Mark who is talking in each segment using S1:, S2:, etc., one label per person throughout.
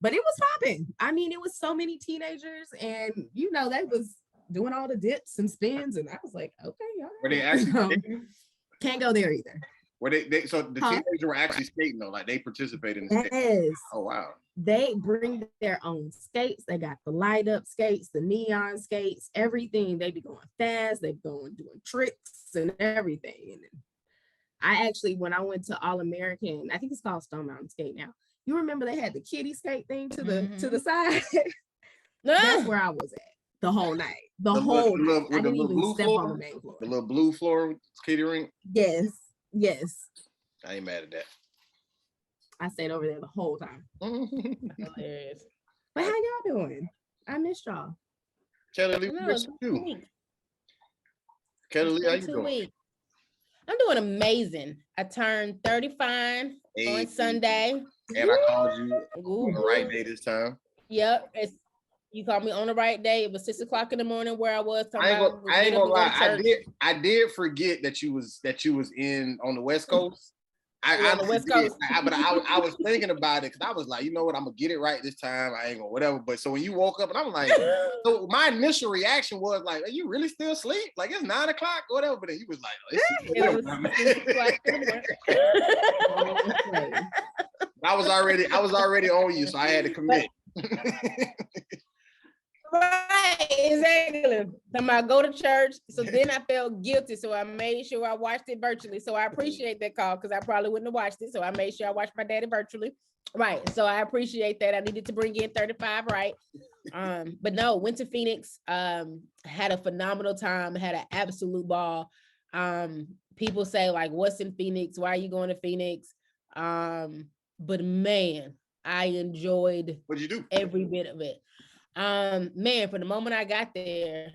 S1: But it was popping. I mean, it was so many teenagers, and you know, they was doing all the dips and spins, and I was like, okay, all
S2: Were they
S1: right.
S2: actually skating?
S1: Can't go there either.
S2: Were they so the
S1: Huh?
S2: teenagers were actually skating though, like they participated in skating.
S1: Yes.
S2: Oh wow.
S1: They bring their own skates. They got the light up skates, the neon skates, everything. They be going fast. They be going doing tricks and everything. And I actually, when I went to All American, I think it's called Stone Mountain Skate now. You remember they had the kiddie skate thing to the side? That's where I was at the whole night. The whole night. I didn't even step on the main floor.
S2: The little blue floor skating rink.
S1: Yes. Yes.
S2: I ain't mad at that.
S1: I stayed over there the whole time.
S3: Hilarious.
S1: But how y'all doing? I missed y'all.
S2: Kellie,
S3: No,
S2: miss you. Kellie, how you doing?
S3: I'm doing amazing. I turned 35 on Sunday.
S2: And I called you on the right day this time.
S3: Yep. You called me on the right day. It was 6 o'clock in the morning where I was.
S2: I ain't gonna lie. I did forget that you was in on the West Coast.
S3: On the West Coast.
S2: But I was thinking about it because I was like, you know what, I'm gonna get it right this time. I ain't gonna whatever. But so when you woke up and I'm like, so my initial reaction was like, are you really still asleep? Like it's 9 o'clock, whatever. But then you was like, I was already on you, so I had to commit.
S3: Right, exactly. So I go to church. So then I felt guilty. So I made sure I watched it virtually. So I appreciate that call because I probably wouldn't have watched it. So I made sure I watched my daddy virtually. Right. So I appreciate that. I needed to bring in 35, right? But no, went to Phoenix, had a phenomenal time, had an absolute ball. People say, like, what's in Phoenix? Why are you going to Phoenix? But man, I enjoyed
S2: What'd you do?
S3: Every bit of it. Man, from the moment I got there,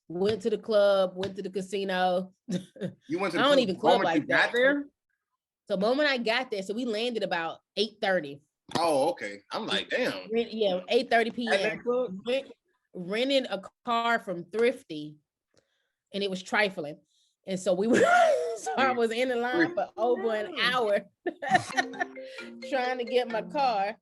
S3: went to the club, went to the casino.
S2: You went to
S3: I don't even club like that.
S2: Got there?
S3: So the moment I got there, so we landed about 8:30.
S2: Oh, okay. I'm like, damn.
S3: Yeah, 8:30 p.m. Rented a car from Thrifty, and it was trifling. And so we were, so I was in the line for over an hour trying to get my car.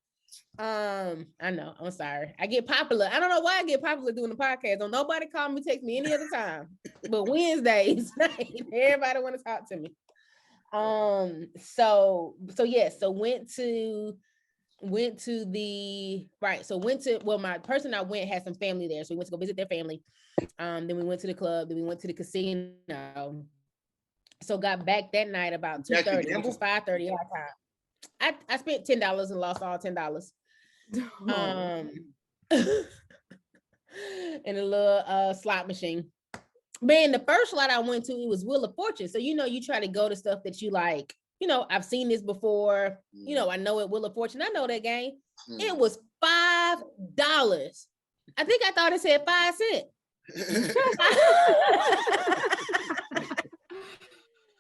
S3: I know, I'm sorry. I get popular. I don't know why I get popular doing the podcast. Don't nobody call me, text me any other time. But Wednesdays, everybody want to talk to me. So my person I went had some family there. So we went to go visit their family. Then we went to the club, then we went to the casino. So got back that night about 2:30, which was 5:30 our time. I spent $10 and lost all $10. In a little slot machine. Man, the first slot I went to, it was Wheel of Fortune. So you try to go to stuff that you like. I've seen this before. I know it, Wheel of Fortune. I know that game. It was $5. I think I thought it said 5 cents.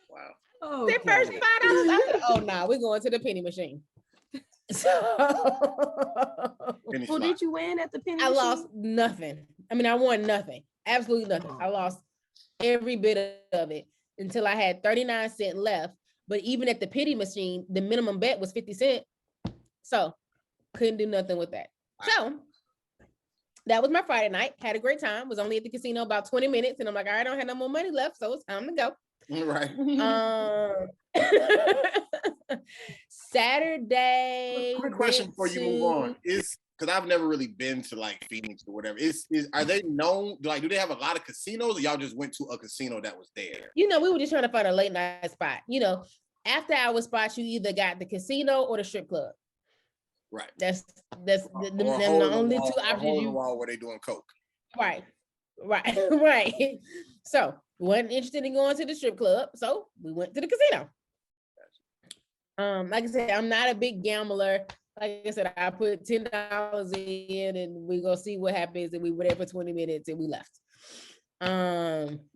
S2: Wow.
S3: Oh, the first $5. Oh no, we're going to the penny machine. So
S1: well, did you win at the penny
S3: I
S1: machine?
S3: lost nothing. I mean, I won nothing. Absolutely nothing. I lost every bit of it until I had 39 cents left. But even at the penny machine, the minimum bet was 50 cents. So couldn't do nothing with that. So that was my Friday night. Had a great time. Was only at the casino about 20 minutes. And I'm like, all right, I don't have no more money left. So it's time to go.
S2: Right.
S3: Saturday.
S2: Quick question before you move on is because I've never really been to like Phoenix or whatever. Are they known? Like, do they have a lot of casinos, or y'all just went to a casino that was there?
S3: We were just trying to find a late night spot. After hour spots, you either got the casino or the strip club.
S2: Right.
S3: That's the only two options.
S2: Where they doing coke.
S3: Right. Right. So we weren't interested in going to the strip club, so we went to the casino. Like I said, I'm not a big gambler. Like I said, I put $10 in and we go see what happens. And we were there for 20 minutes and we left.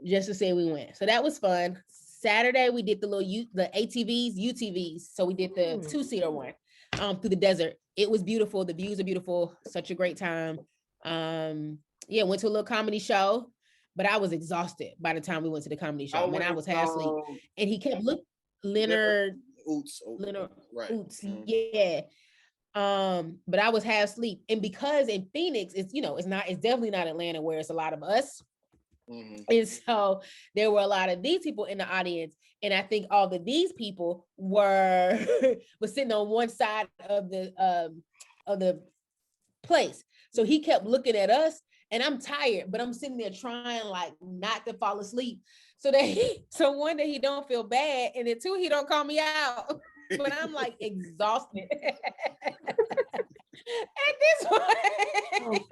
S3: Just to say we went. So that was fun. Saturday, we did the UTVs. So we did the 2-seater one through the desert. It was beautiful. The views are beautiful. Such a great time. Went to a little comedy show, but I was exhausted by the time we went to the comedy show. I was half asleep. And he kept looking, Leonard Oots, yeah. But I was half asleep. And because in Phoenix, it's definitely not Atlanta where it's a lot of us. Mm-hmm. And so there were a lot of these people in the audience. And I think all of these people were sitting on one side of the place. So he kept looking at us, and I'm tired, but I'm sitting there trying like not to fall asleep. So one day he don't feel bad, and then two, he don't call me out. But I'm like exhausted at this point.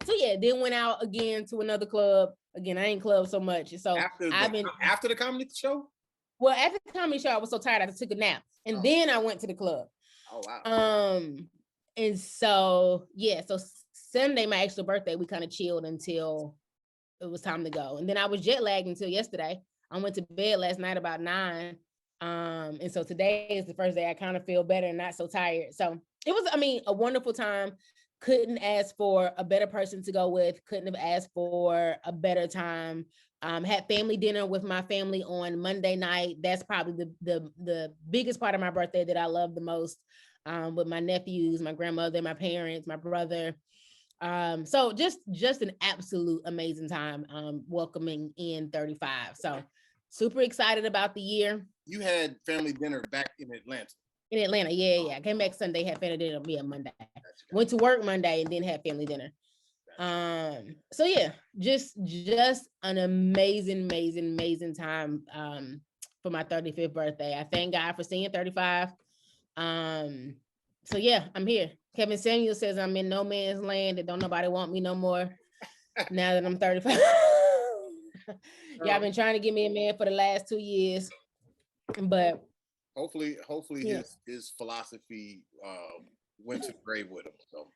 S3: So yeah, then went out again to another club. Again, I ain't club so much. So
S2: after the comedy show.
S3: Well, after the comedy show, I was so tired I took a nap, and then I went to the club.
S2: Oh wow.
S3: And so yeah, so Sunday, my actual birthday, we kind of chilled until it was time to go, and then I was jet lagged until yesterday. I went to bed last night about 9. And so today is the first day I kind of feel better and not so tired. So it was, a wonderful time. Couldn't ask for a better person to go with. Couldn't have asked for a better time. Had family dinner with my family on Monday night. That's probably the biggest part of my birthday that I love the most. With my nephews, my grandmother, my parents, my brother. So just an absolute amazing time. Welcoming in 35. So super excited about the year.
S2: You had family dinner back in Atlanta.
S3: In Atlanta, yeah. I came back Sunday, had family dinner Monday. Went to work Monday and then had family dinner. So yeah, just an amazing time for my 35th birthday. I thank God for seeing 35. So yeah, I'm here. Kevin Samuel says I'm in no man's land and don't nobody want me no more now that I'm 35. Yeah, I've been trying to get me a man for the last 2 years, but
S2: hopefully yeah. his philosophy went to the grave with him. So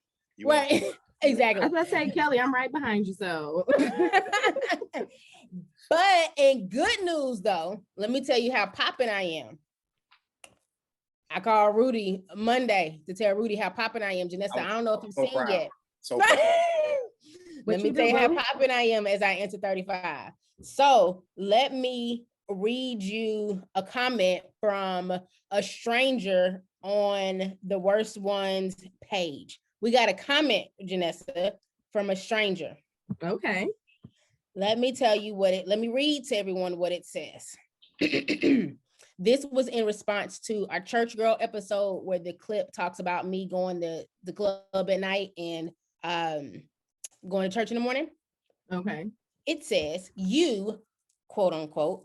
S3: right, exactly.
S1: I was gonna say, Kelly, I'm right behind you. So,
S3: but in good news though, let me tell you how popping I am. I called Rudy Monday to tell Rudy how popping I am. Janessa, I don't know if you've seen proud. Yet.
S2: So
S3: let me tell you how popping I am as I enter 35. So let me read you a comment from a stranger on the Worst Ones page. We got a comment, Janessa, from a stranger.
S1: Okay.
S3: Let me read to everyone what it says. This was in response to our church girl episode where the clip talks about me going to the club at night and going to church in the morning.
S1: Okay.
S3: It says you, quote unquote,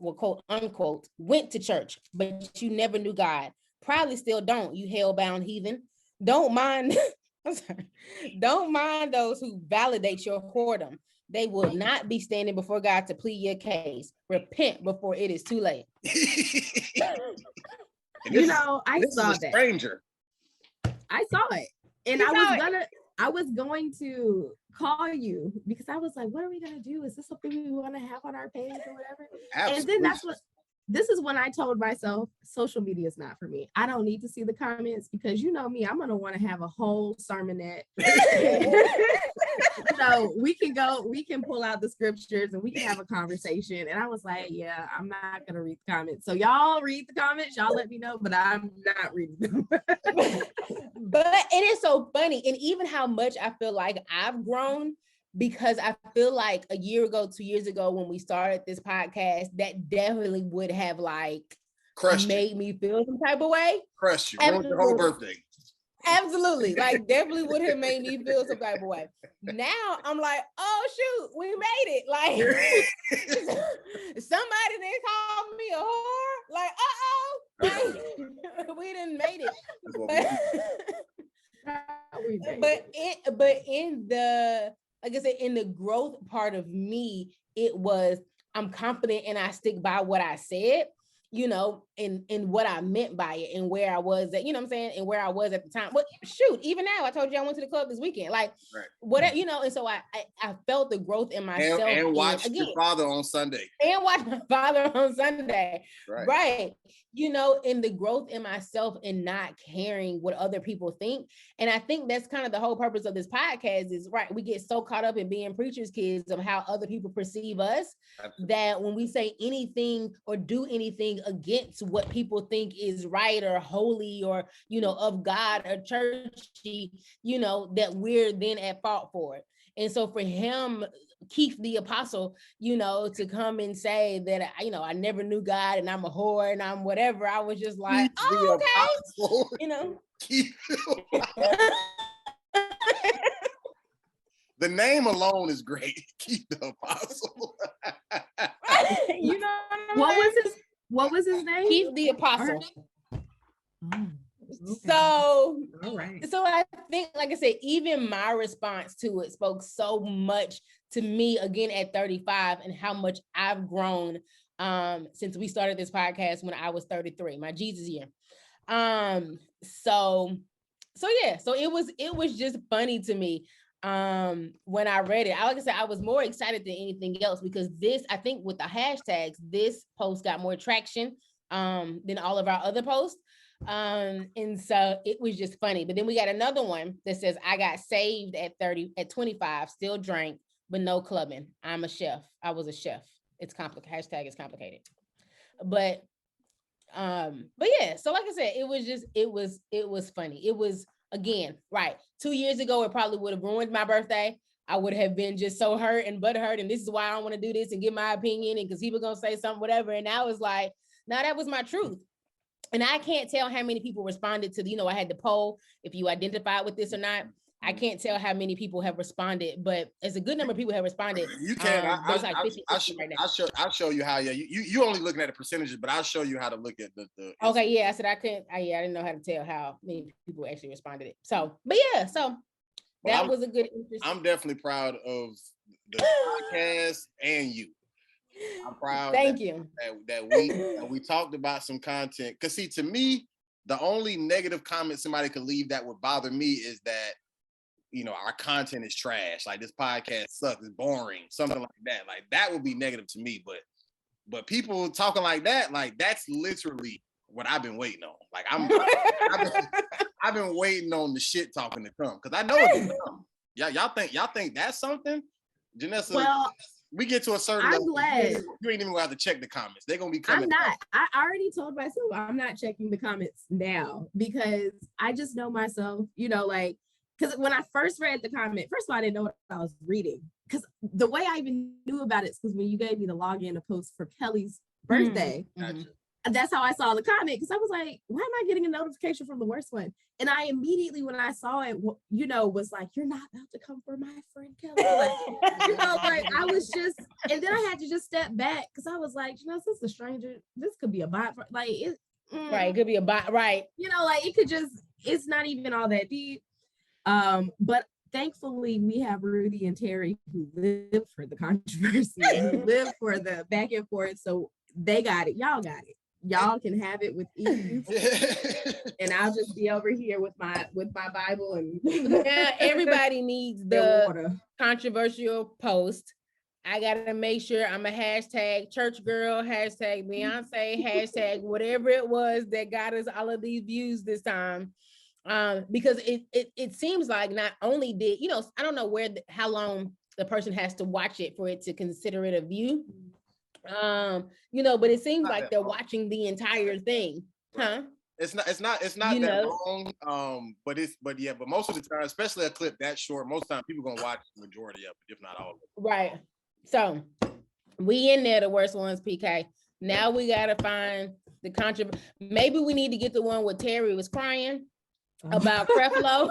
S3: went to church, but you never knew God. Probably still don't, you hell-bound heathen. Don't mind those who validate your whoredom. They will not be standing before God to plead your case. Repent before it is too late.
S1: I saw that.
S2: Stranger.
S1: I saw it. And I was going to call you because I was like, what are we going to do? Is this something we want to have on our page or whatever? Absolutely. And then this is when I told myself, social media is not for me. I don't need to see the comments because you know me, I'm going to want to have a whole sermonette. So we can pull out the scriptures and we can have a conversation. And I was like, yeah, I'm not going to read the comments. So y'all read the comments, y'all let me know, but I'm not reading them.
S3: But it is so funny. And even how much I feel like I've grown, because I feel like a year ago, 2 years ago, when we started this podcast, that definitely would have made me feel some type of way.
S2: Crushed you. Ruined your whole birthday.
S3: Absolutely. Definitely would have made me feel some type of way. Now I'm like, oh shoot, we made it. Somebody didn't call me a whore. We didn't made it. But in the, like I said, in the growth part of me, it was, I'm confident and I stick by what I said, and what I meant by it and where I was at, and where I was at the time. Well, shoot, even now, I told you I went to the club this weekend, whatever, and so I felt the growth in myself.
S2: And watched your father on Sunday.
S3: And watched my father on Sunday. Right. In the growth in myself and not caring what other people think. And I think that's kind of the whole purpose of this podcast is, we get so caught up in being preachers' kids of how other people perceive us. Absolutely. That when we say anything or do anything against what people think is right or holy or, you know, of God or churchy, you know, that we're then at fault for it. And so for him, Keith the apostle, you know, to come and say that, you know, I never knew God and I'm a whore and I'm whatever, I was just like,
S2: Keith the
S3: oh, okay,
S2: apostle.
S3: you know.
S2: The name alone is great. Keith the apostle.
S3: You know
S1: what was his name?
S3: Keith the apostle.
S1: Oh, okay.
S3: So,
S1: all right.
S3: So I think, like I said, even my response to it spoke so much to me again at 35 and how much I've grown since we started this podcast when I was 33, my Jesus year. So yeah, so it was just funny to me when I read it. Like I said, I was more excited than anything else because this, I think with the hashtags, this post got more traction than all of our other posts. And so it was just funny. But then we got another one that says, I got saved at 25, still drank, but no clubbing. I'm a chef. I was a chef. It's complicated. Hashtag is complicated. But yeah, so like I said, it was funny. It was, again, right. 2 years ago, it probably would have ruined my birthday. I would have been just so hurt and butthurt. And this is why I don't want to do this and give my opinion. And because people going to say something, whatever. And I was like, no, that was my truth. And I can't tell how many people responded to the, you know, I had the poll, if you identify with this or not. I can't tell how many people have responded, but it's a good number of people have responded.
S2: You can.
S3: I'll
S2: show you how. Yeah, you only looking at the percentages, but I'll show you how to look at the.
S3: Okay, yeah, I said I couldn't. I didn't know how to tell how many people actually responded. So, but yeah, so that was a good.
S2: I'm definitely proud of the podcast and you. I'm proud.
S3: Thank you.
S2: That we talked about some content. Cause see, to me, the only negative comment somebody could leave that would bother me is that, you know, our content is trash. Like this podcast sucks, it's boring, something like that. Like that would be negative to me. But people talking like that, like that's literally what I've been waiting on. Like I've been waiting on the shit talking to come because I know it's come. Y'all think that's something, Janessa?
S1: Well,
S2: we get to a certain level.
S1: Glad.
S2: You ain't even gonna have to check the comments. They're gonna be coming.
S1: I'm not. I already told myself I'm not checking the comments now because I just know myself, you know, like, because when I first read the comment, first of all, I didn't know what I was reading. Because the way I even knew about it is because when you gave me the login to post for Kellie's birthday, that's how I saw the comment. Because I was like, why am I getting a notification from the worst one? And I immediately, when I saw it, you know, was like, you're not about to come for my friend Kellie. Like, you know, like I was just, and then I had to just step back because I was like, you know, this is a stranger. This could be a bot. Like,
S3: right, it could be a bot, right?
S1: You know, like it could just, it's not even all that deep. But thankfully we have Rudy and Terry who live for the controversy, who live for the back and forth. So they got it. Y'all got it. Y'all can have it with ease. And I'll just be over here with my Bible and
S3: yeah, everybody needs the controversial post. I gotta make sure I'm a hashtag church girl, hashtag Beyonce, hashtag whatever it was that got us all of these views this time. Because it seems like not only did, you know, I don't know how long the person has to watch it for it to consider it a view. You know, but it seems like they're watching the entire thing, huh?
S2: It's not that long. But most of the time, especially a clip that short, most of the time people gonna watch the majority of it, if not all of it.
S3: Right. So we in there, the worst ones, PK. Now we gotta find the controversy. Maybe we need to get the one where Terry was crying about Creflo.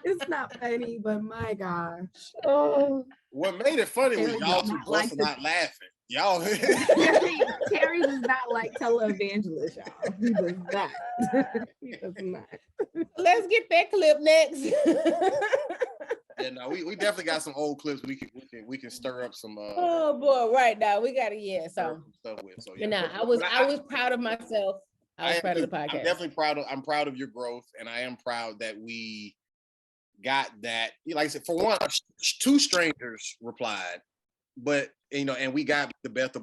S1: It's not funny, but my gosh.
S3: Oh.
S2: What made it funny was y'all two busting out laughing. Y'all.
S1: Terry does not like televangelist, y'all. He does not. He does not.
S3: Let's get that clip next.
S2: Yeah, no, we definitely got some old clips we can stir up some.
S3: Oh boy, right now we got to stuff with. So yeah,
S1: you
S3: know, I was proud of myself. I was proud of the podcast.
S2: I'm definitely proud of. I'm proud of your growth, and I am proud that we got that. Like I said, for one, 2 strangers replied, but you know, and we got the best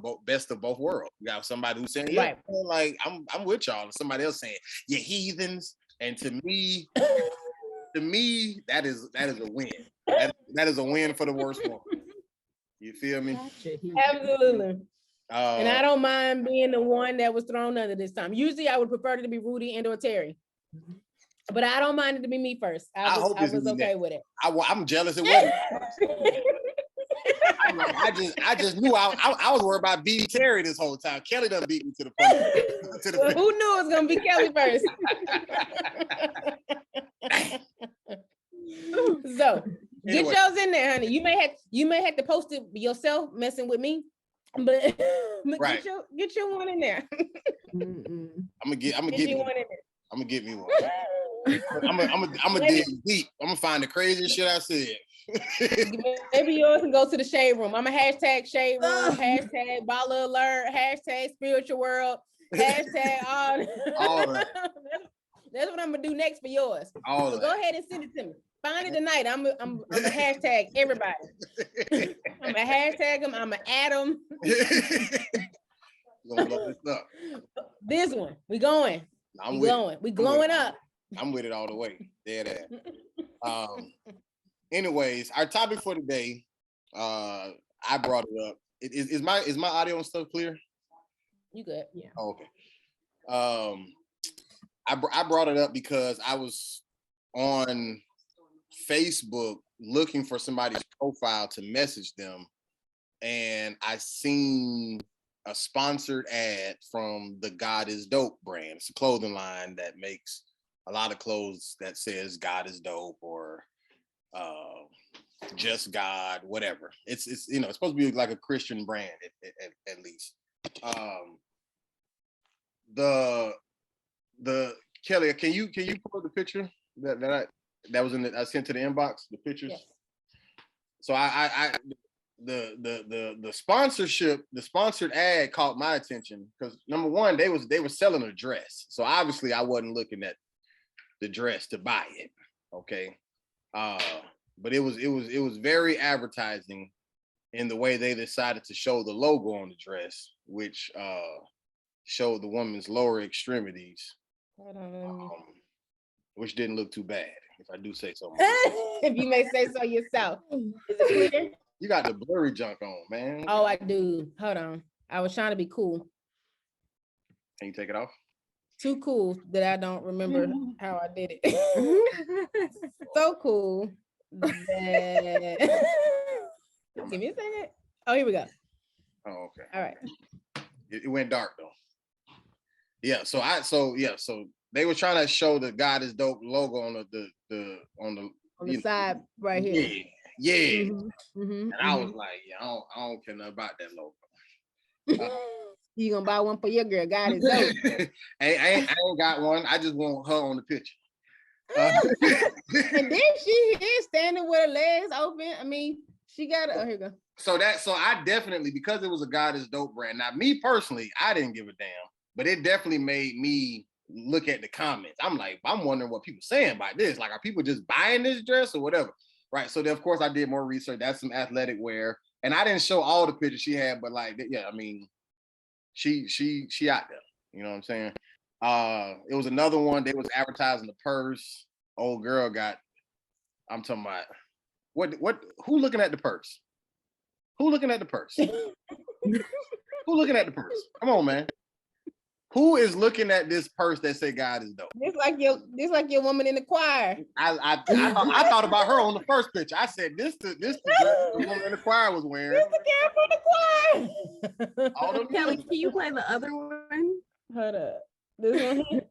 S2: of both worlds. We got somebody who's saying, "Yeah, right. Like I'm with y'all," and somebody else saying, "You heathens." And to me, that is a win. That is a win for the worst one. You feel me?
S1: Gotcha.
S3: Absolutely. And I
S2: Uh,
S3: don't mind being the one that was thrown under this time. Usually I would prefer it to be Rudy and or Terry. But I don't mind it to be me first. I was okay with it.
S2: I'm jealous it wasn't. I just knew I was worried about beating Terry this whole time. Kellie done beat me to the front.
S3: Well, who knew it was gonna be Kellie first? So get
S2: Anyway.
S3: yours in there, honey. You may have to post it yourself, messing with me, but
S2: Right.
S3: get your one in there.
S1: Mm-mm.
S2: I'm gonna
S3: Get
S2: get
S3: you
S2: me
S3: one in there.
S2: I'm gonna get me one. I'm gonna dig deep. I'm gonna find the craziest shit I said.
S3: Maybe yours can go to the shade room. I'm a hashtag shade room, hashtag baller alert, hashtag spiritual world, hashtag all
S2: that.
S3: That's what I'm gonna do next for yours.
S2: All
S3: So
S2: that.
S3: go ahead and send it to me. Find it tonight. I'm a hashtag everybody. I'm a hashtag them. I'm a add them.
S2: Gonna blow this up.
S3: This one, we going.
S2: I'm
S3: We
S2: with
S3: going. We glowing up.
S2: I'm with it all the way. Dead ass. Anyways, our topic for today, I brought it up. Is my audio and stuff clear?
S3: You good?
S1: Yeah.
S2: Oh, okay. I brought it up because I was on Facebook looking for somebody's profile to message them, and I seen a sponsored ad from the God is Dope brand. It's a clothing line that makes a lot of clothes that says God is Dope or just God, whatever. It's it's supposed to be like a Christian brand at least. The Kellie, can you pull up the picture that was I sent to the inbox, the pictures?
S3: Yes.
S2: So the sponsorship, the sponsored ad caught my attention because number one, they were selling a dress. So obviously I wasn't looking at the dress to buy it. Okay. But it was very advertising in the way they decided to show the logo on the dress, which showed the woman's lower extremities, which didn't look too bad, if I do say so myself.
S3: If you may say so yourself. Is it clear?
S2: You got the blurry junk on, man.
S3: Oh, I do. Hold on. I was trying to be cool.
S2: Can you take it off?
S3: Too cool that I don't remember how I did it. So cool that... Give me a second. Oh, here we go.
S2: Oh, okay.
S3: All right.
S2: It went dark though. Yeah. So they were trying to show the God is Dope logo on
S3: the side right here.
S2: Yeah.
S3: Mm-hmm.
S2: And I was like, I don't care nothing about that logo.
S3: You gonna buy one for your girl? God is Dope.
S2: I ain't got one. I just want her on the picture.
S3: And then she is standing with her legs open. I mean, she got it. Oh, here you go.
S2: So I definitely, because it was a God is Dope brand. Now, me personally, I didn't give a damn, but it definitely made me look at the comments. I'm wondering what people saying about this. Like, are people just buying this dress or whatever? Right. So then, of course, I did more research. That's some athletic wear, and I didn't show all the pictures she had, but like, yeah, I mean, she out there. You know what I'm saying? It was another one. They was advertising the purse. Old girl got. I'm talking about what? Who looking at the purse? Who looking at the purse? Who looking at the purse? Come on, man. Who is looking at this purse that say God is Dope?
S3: This like your woman in the choir.
S2: I thought about her on the first picture. I said this the woman in the choir was wearing.
S3: This the girl from the choir.
S2: All them
S1: Kellie, can you play the other one?
S3: Hold up. This one here.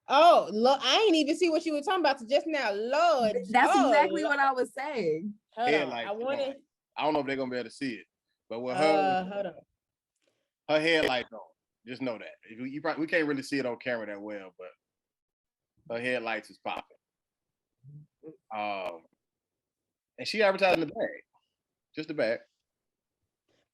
S3: Oh, Lord, I ain't even see what you were talking about just now. Lord.
S1: That's exactly what I was saying.
S3: Hold on.
S2: I don't know if they're gonna be able to see it, but with
S3: hold on.
S2: Her headlights on. Just know that. We can't really see it on camera that well, but her headlights is popping. And she advertising the bag, just the bag.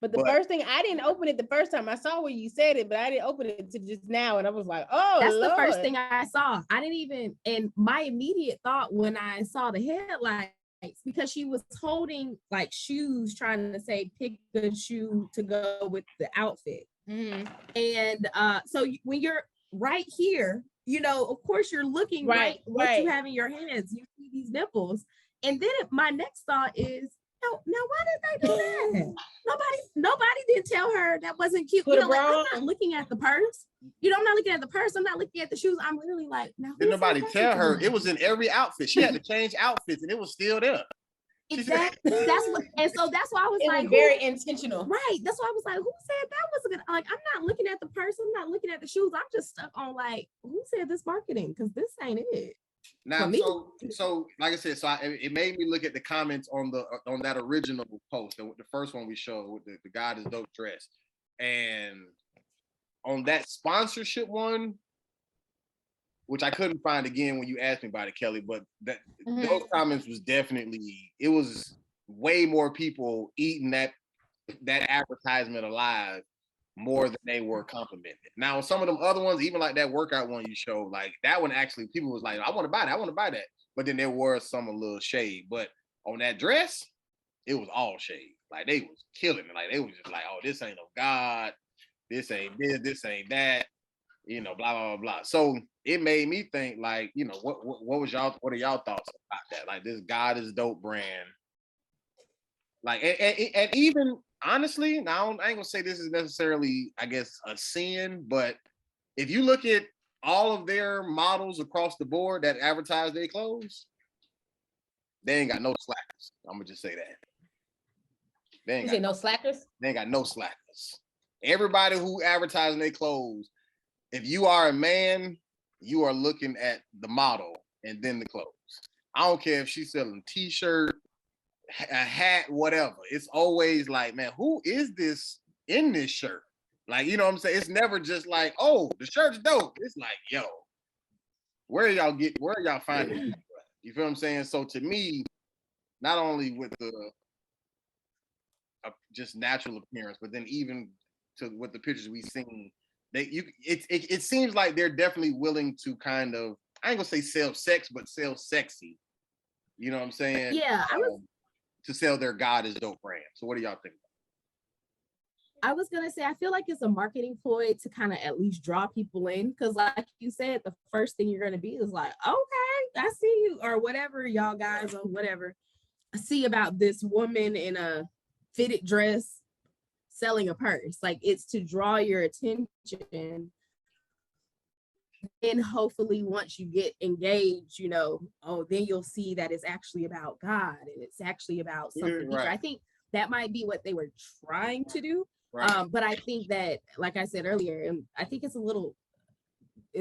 S3: But the first thing, I didn't open it the first time. I saw where you said it, but I didn't open it to just now. And I was like, oh,
S1: that's
S3: Lord.
S1: The first thing I saw. I didn't even, and my immediate thought when I saw the headlights, because she was holding like shoes, trying to say pick a shoe to go with the outfit.
S3: Mm-hmm.
S1: And so when you're right here, of course you're looking right what you have in your hands. You see these nipples. And then my next thought is, Now why did they do that? Nobody didn't tell her that wasn't cute.
S3: Put
S1: You
S3: a
S1: know, like,
S3: bra
S1: I'm
S3: on?
S1: not looking at the purse. You know, I'm not looking at the purse. I'm not looking at the shoes. I'm literally like, now
S2: Didn't
S1: who said
S2: nobody
S1: that
S2: tell
S1: was
S2: her?
S1: good?
S2: It was in every outfit. She had to change outfits, and it was still there.
S1: Exactly. That's what, and so that's why I was
S3: It
S1: like,
S3: was very intentional.
S1: right. That's why I was like, who said that was good? Like, I'm not looking at the purse. I'm not looking at the shoes. I'm just stuck on like, who said this marketing? Because this ain't it.
S2: Now, so like I said, it made me look at the comments on that original post, the first one we showed with the God is dope dress, and on that sponsorship one, which I couldn't find again when you asked me about it, Kelly, but those comments was definitely, it was way more people eating that advertisement alive more than they were complimented. Now, some of them other ones, even like that workout one you showed, like that one actually, people was like, I want to buy that. But then there were some a little shade. But on that dress, it was all shade. Like they was killing it. Like they was just like, oh, this ain't no God. This ain't this ain't that. You know, blah, blah, blah, blah. So it made me think, like, you know, what are y'all thoughts about that? Like this God is dope brand. Like, and even honestly, now I ain't gonna say this is necessarily, I guess, a sin, but if you look at all of their models across the board that advertise their clothes, they ain't got no slackers. I'm gonna just say that. They ain't got
S3: no slackers?
S2: They ain't got no slackers. Everybody who advertising their clothes, if you are a man, you are looking at the model and then the clothes. I don't care if she's selling t-shirt, a hat, whatever. It's always like, man, who is this in this shirt? Like, you know what I'm saying? It's never just like, oh, the shirt's dope. It's like, yo, where are y'all finding it? You feel what I'm saying? So to me, not only with the just natural appearance, but then even with the pictures we've seen, it seems like they're definitely willing to kind of, I ain't gonna say sell sex, but sell sexy. You know what I'm saying?
S1: Yeah,
S2: to sell their God is dope brand. So what do y'all think?
S1: I was gonna say, I feel like it's a marketing ploy to kind of at least draw people in, because like you said, the first thing you're gonna be is like, okay, I see you, or whatever y'all guys or whatever I see about this woman in a fitted dress selling a purse. Like, it's to draw your attention, and hopefully once you get engaged, you know, then you'll see that it's actually about God and it's actually about something deeper. I think that might be what they were trying to do. Right. But I think that, like I said earlier, and I think it's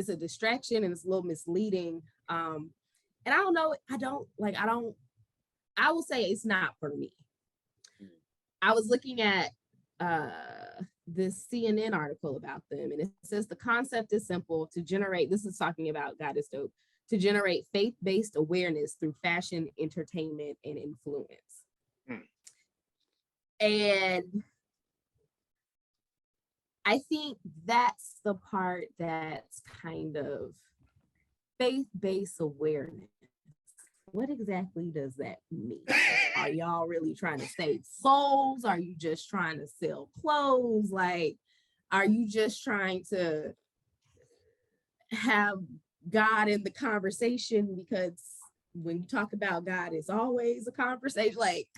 S1: a distraction and it's a little misleading. And I don't know, I will say it's not for me. I was looking at this CNN article about them, and it says the concept is simple: to generate, this is talking about God is dope, to generate faith-based awareness through fashion, entertainment, and influence. And I think that's the part that's kind of faith-based awareness. What exactly does that mean? Are y'all really trying to save souls? Are you just trying to sell clothes? Like, are you just trying to have God in the conversation? Because when you talk about God, it's always a conversation. Like,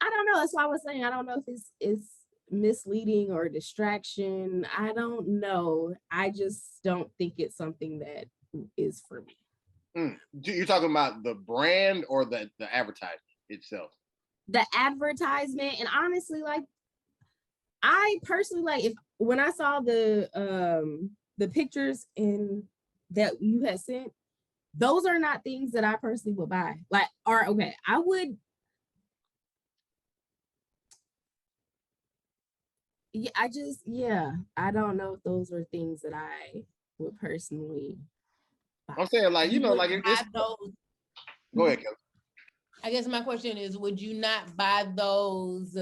S1: I don't know. That's why I was saying, I don't know if it's misleading or distraction. I don't know. I just don't think it's something that is for me.
S2: You're talking about the brand or the advertisement itself? The
S1: advertisement. And honestly, like, I personally, like, when I saw the pictures in that you had sent, those are not things that I personally would buy. Like, or okay, I would. Yeah, I don't know if those were things that I would personally buy.
S2: I'm saying, like, you know, like, it's
S3: those.
S2: Go ahead, Kelly.
S3: I guess my question is, would you not buy those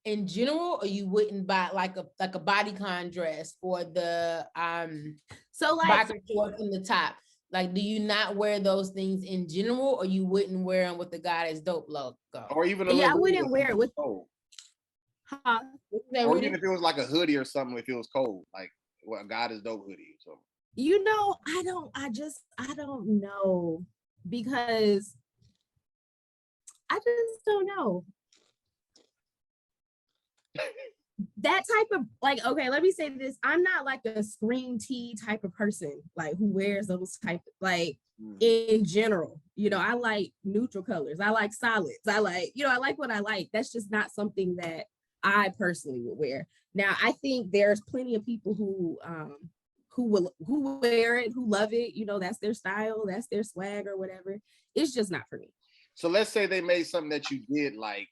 S3: in general, or you wouldn't buy like a bodycon dress or the
S1: so like
S3: biker shorts in the top? Like, do you not wear those things in general, or you wouldn't wear them with the God is dope logo?
S2: Or even
S1: I wouldn't wear it with
S2: cold.
S1: Huh?
S2: Or even if it was like a hoodie or something, if it was cold, like God is dope hoodie or something.
S1: You know, I don't know, because I just don't know. That type of like, okay, let me say this. I'm not like a screen tee type of person, like who wears those type like in general. You know, I like neutral colors. I like solids. I like, you know, I like what I like. That's just not something that I personally would wear. Now, I think there's plenty of people who wear it, who love it. You know, that's their style, that's their swag or whatever. It's just not for me.
S2: So let's say they made something that you did like,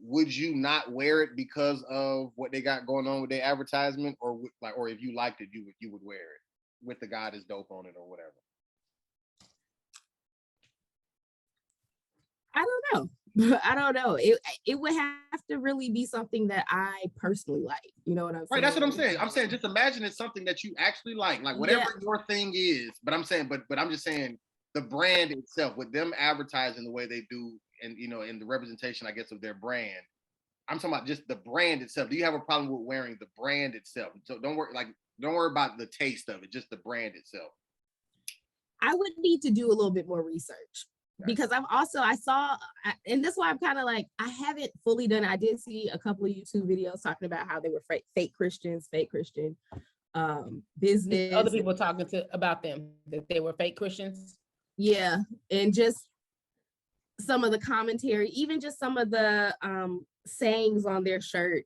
S2: would you not wear it because of what they got going on with their advertisement, or like, or if you liked it, you would wear it with the God is dope on it or whatever?
S1: I don't know. I don't know. It would have to really be something that I personally like. You know what I'm saying?
S2: Right, that's what I'm saying. I'm saying just imagine it's something that you actually like whatever your thing is. But I'm saying, but I'm just saying the brand itself, with them advertising the way they do, and you know, in the representation, I guess, of their brand. I'm talking about just the brand itself. Do you have a problem with wearing the brand itself? So don't worry about the taste of it, just the brand itself.
S1: I would need to do a little bit more research because I saw, and that's why I'm kind of like, I haven't fully done it. I did see a couple of YouTube videos talking about how they were fake Christian business.
S3: Other people talking about them, that they were fake Christians.
S1: Yeah. And just some of the commentary, even just some of the sayings on their shirt.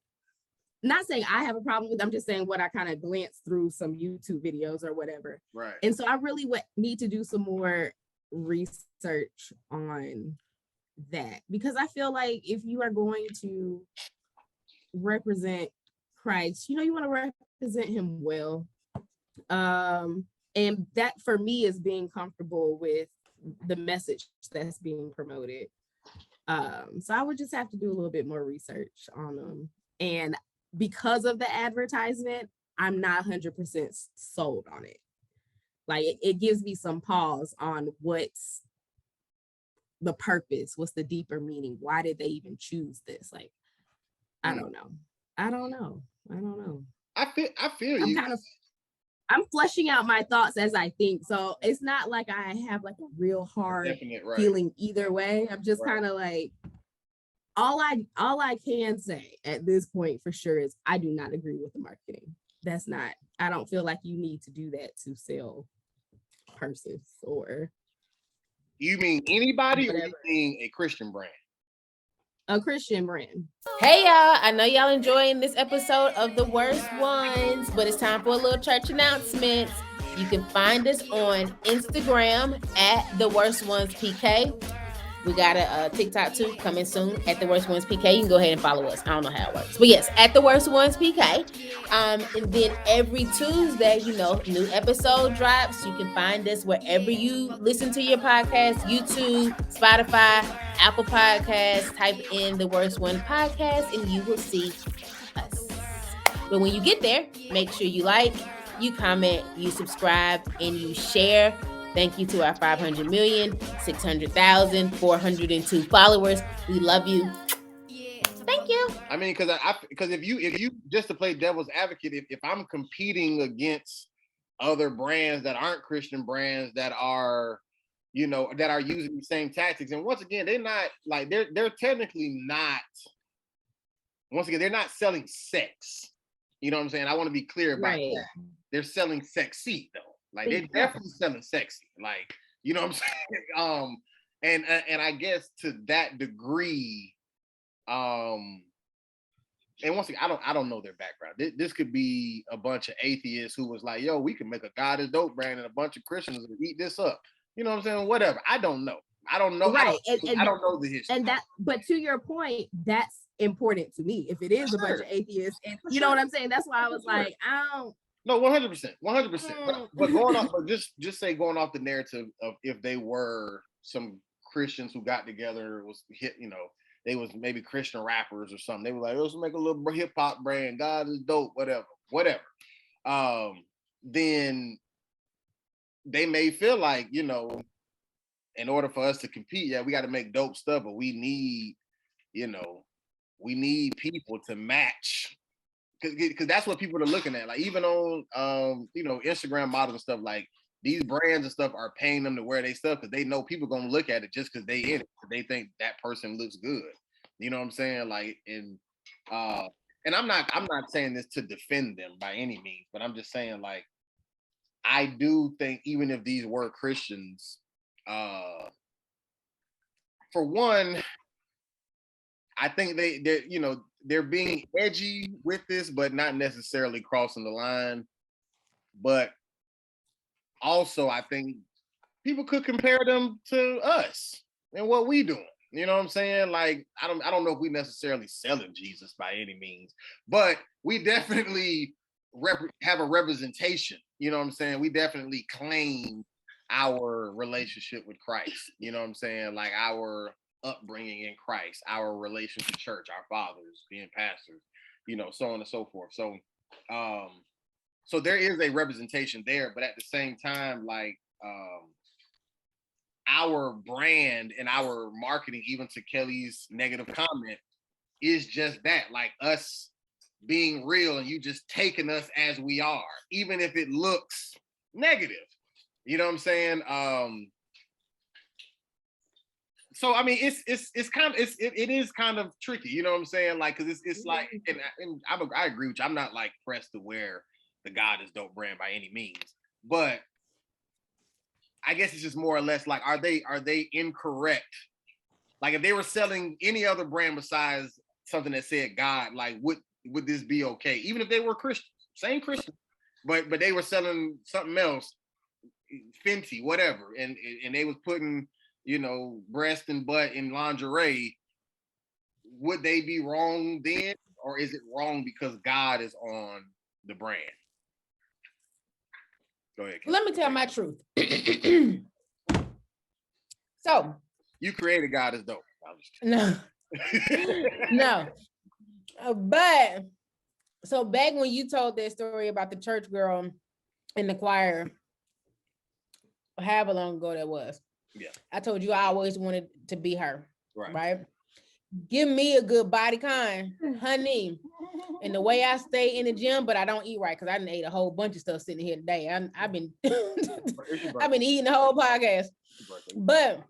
S1: Not saying I have a problem with them, I'm just saying what I kind of glanced through some YouTube videos or whatever.
S2: Right.
S1: And so I really need to do some more research on that, because I feel like if you are going to represent Christ, you know, you want to represent him well. And that for me is being comfortable with the message that's being promoted. So I would just have to do a little bit more research on them. And because of the advertisement, I'm not 100% sold on it. Like it gives me some pause on what's the purpose, what's the deeper meaning, why did they even choose this? Like, I don't know.
S2: I feel you.
S1: I'm fleshing out my thoughts as I think. So it's not like I have like a real hard feeling either way. I'm just kind of like, all I can say at this point for sure is I do not agree with the marketing. I don't feel like you need to do that to sell purses or.
S2: You mean anybody, or you mean a Christian brand?
S1: A Christian brand.
S3: Hey y'all, I know y'all enjoying this episode of The Worst Ones, but it's time for a little church announcement. You can find us on Instagram at The Worst Ones PK. We got a TikTok too coming soon at The Worst Ones PK. You can go ahead and follow us. I don't know how it works, but yes, at The Worst Ones PK. And then every Tuesday, you know, new episode drops. You can find us wherever you listen to your podcast: YouTube, Spotify, Apple Podcasts. Type in The Worst One Podcast, and you will see us. But when you get there, make sure you like, you comment, you subscribe, and you share. Thank you to our 500,600,402 followers. We love you. Thank you.
S2: I mean, because if you just to play devil's advocate, if I'm competing against other brands that aren't Christian brands that are, you know, that are using the same tactics, and once again, they're not like they're technically not. Once again, they're not selling sex. You know what I'm saying? I want to be clear about that. They're selling sexy though. Like they're definitely selling sexy, like, you know what I'm saying? And I guess to that degree, and once again, I don't know their background. This could be a bunch of atheists who was like, yo, we can make a God is dope brand and a bunch of Christians will eat this up. You know what I'm saying? Whatever. I don't know. Right. I don't know the history.
S1: And but to your point, that's important to me. If it is a bunch of atheists, and you know what I'm saying? That's why I was like, I don't.
S2: No, 100%. But going off, but just say going off the narrative of if they were some Christians who got together, was hit, you know, they was maybe Christian rappers or something. They were like, let's make a little hip hop brand. God is dope, whatever. Then they may feel like, you know, in order for us to compete, yeah, we got to make dope stuff, but we need people to match. Because that's what people are looking at. Like even on you know, Instagram models and stuff, like these brands and stuff are paying them to wear their stuff because they know people gonna look at it just because they in it. They think that person looks good. You know what I'm saying? Like, and I'm not saying this to defend them by any means, but I'm just saying, like, I do think even if these were Christians, for one, I think they're being edgy with this, but not necessarily crossing the line. But also, I think people could compare them to us and what we doing. You know what I'm saying? Like, I don't know if we necessarily selling Jesus by any means, but we definitely have a representation. You know what I'm saying? We definitely claim our relationship with Christ. You know what I'm saying? Like our upbringing in Christ, our relation to church, our fathers being pastors, you know, so on and so forth. So, so there is a representation there, but at the same time, like, our brand and our marketing, even to Kellie's negative comment, is just that, like us being real and you just taking us as we are, even if it looks negative. You know what I'm saying? So I mean, it's kind of it is kind of tricky. You know what I'm saying? Like, because it's like, and I agree with you. I'm not like pressed to wear the God is Dope brand by any means, but I guess it's just more or less like, are they incorrect? Like, if they were selling any other brand besides something that said God, like would this be okay? Even if they were Christians, same Christian, but they were selling something else, Fenty, whatever, and they was putting, you know, breast and butt in lingerie, would they be wrong then? Or is it wrong because God is on the brand? Go ahead, Kellie.
S3: Let me tell my truth. So
S2: You created God is Dope.
S3: no, no. But so back when you told that story about the church girl in the choir, however long ago that was,
S2: yeah,
S3: I told you I always wanted to be her.
S2: right?
S3: Give me a good body kind, honey. And the way I stay in the gym, but I don't eat right because I done ate a whole bunch of stuff sitting here today. I've been I've been eating the whole podcast. But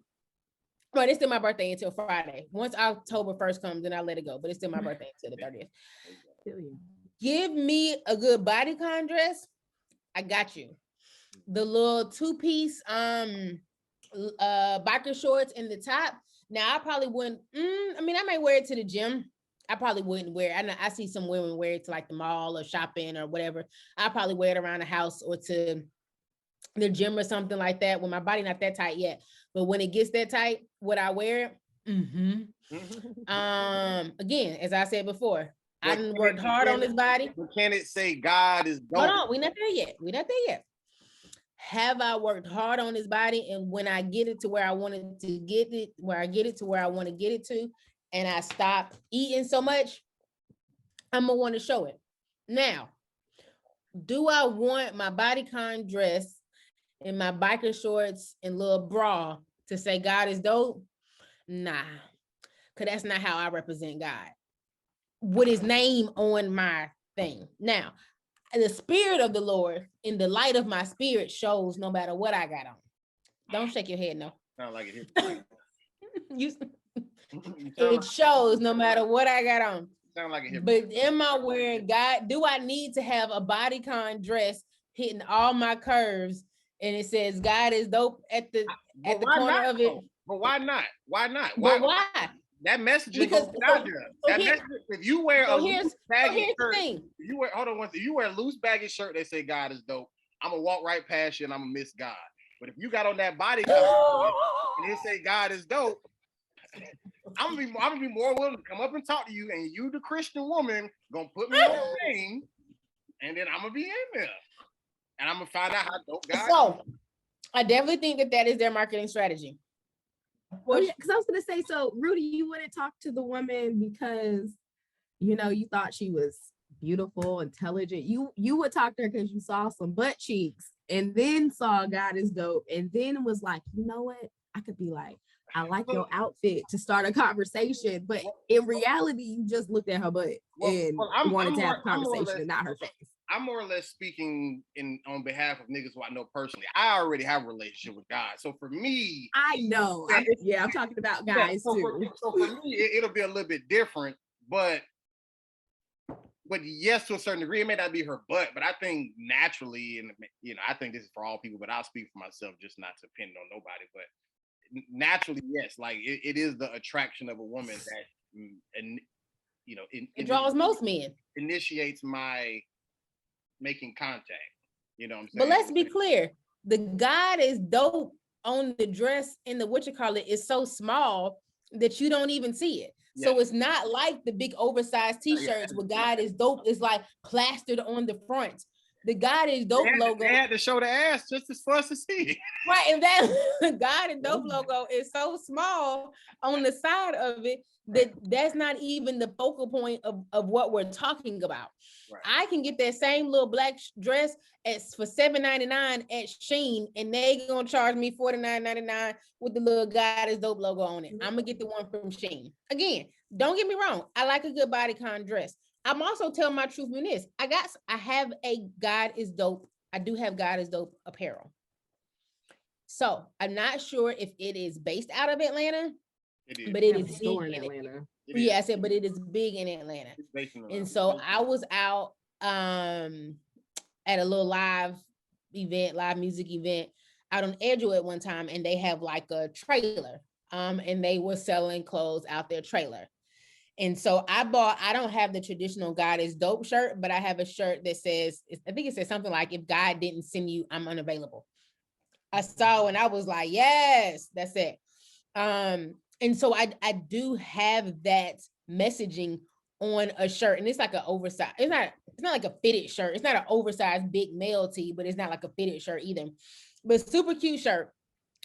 S3: it's still my birthday until Friday. Once October 1st comes, then I let it go. But it's still my birthday until the 30th. Give me a good body con dress. I got you. The little 2-piece biker shorts in the top. Now I probably wouldn't. I mean, I might wear it to the gym. I probably wouldn't wear it. I see some women wear it to like the mall or shopping or whatever. I probably wear it around the house or to the gym or something like that. When my body not that tight yet, but when it gets that tight, would I wear it? Again, as I said before, I done worked hard on this body.
S2: But can it say God is Dope?
S3: Hold on, we not there yet. Have I worked hard on this body? And when I get it to where I wanted to get it, where I get it to where I want to get it to, and I stop eating so much, I'm gonna want to show it. Now, do I want my bodycon dress and my biker shorts and little bra to say God is dope? Nah, because that's not how I represent God. With his name on my thing. Now, the spirit of the Lord in the light of my spirit shows no matter what I got on. Don't shake your head, no.
S2: Sound like it.
S3: It shows no matter what I got on.
S2: Sound like it.
S3: But am I wearing God? Do I need to have a bodycon dress hitting all my curves and it says God is dope at the corner of it?
S2: But why not? Why not?
S3: But why?
S2: That message
S3: Because
S2: if you wear a loose baggy shirt, if you wear a loose baggy shirt, they say God is dope. I'm gonna walk right past you and I'm gonna miss God. But if you got on that body and they say God is dope, I'm gonna be more willing to come up and talk to you, and you, the Christian woman, gonna put me on the thing, and then I'm gonna be in there, and I'm gonna find out how dope God is.
S3: So I definitely think that is their marketing strategy.
S1: Well, yeah, because I was gonna say, so Rudy, you wouldn't talk to the woman because you thought she was beautiful, intelligent. You would talk to her because you saw some butt cheeks and then saw God is dope, and then was like, you know what? I could be like, I like your outfit to start a conversation, but in reality, you just looked at her butt and wanted to have a conversation and not her face.
S2: I'm more or less speaking on behalf of niggas who I know personally. I already have a relationship with God, so for me,
S1: I know. I'm talking about guys too.
S2: So for me, it'll be a little bit different, but yes, to a certain degree, it may not be her butt, but I think naturally, and I think this is for all people, but I'll speak for myself, just not to pin on nobody, but naturally, yes, like it is the attraction of a woman that, and
S3: It draws most men.
S2: Initiates my making contact. You know what I'm saying?
S3: But let's be clear, the God is dope on the dress in the is so small that you don't even see it. Yeah. So it's not like the big oversized t-shirts where God is dope is like plastered on the front. The God is dope logo.
S2: They had to show the ass just for us to see it.
S3: Right, and that God is dope logo is so small on the side of it that's not even the focal point of what we're talking about. Right. I can get that same little black dress for $7.99 at Shein, and they gonna charge me $49.99 with the little God is dope logo on it. I'm gonna get the one from Shein. Again, don't get me wrong. I like a good bodycon dress. I'm also telling my truth in this. I have a God is dope. I do have God is dope apparel. So I'm not sure if it is based out of Atlanta, but it is big in Atlanta. Yeah, I said, but it is big in Atlanta. And so I was out at a little live music event out on Edgewood one time, and they have like a trailer, and they were selling clothes out their trailer. And so I don't have the traditional God is dope shirt, but I have a shirt that says, I think it says something like, if God didn't send you, I'm unavailable. I saw and I was like, yes, that's it. And so I do have that messaging on a shirt, and it's like an oversized, it's not like a fitted shirt. It's not an oversized big male tee, but it's not like a fitted shirt either, but super cute shirt.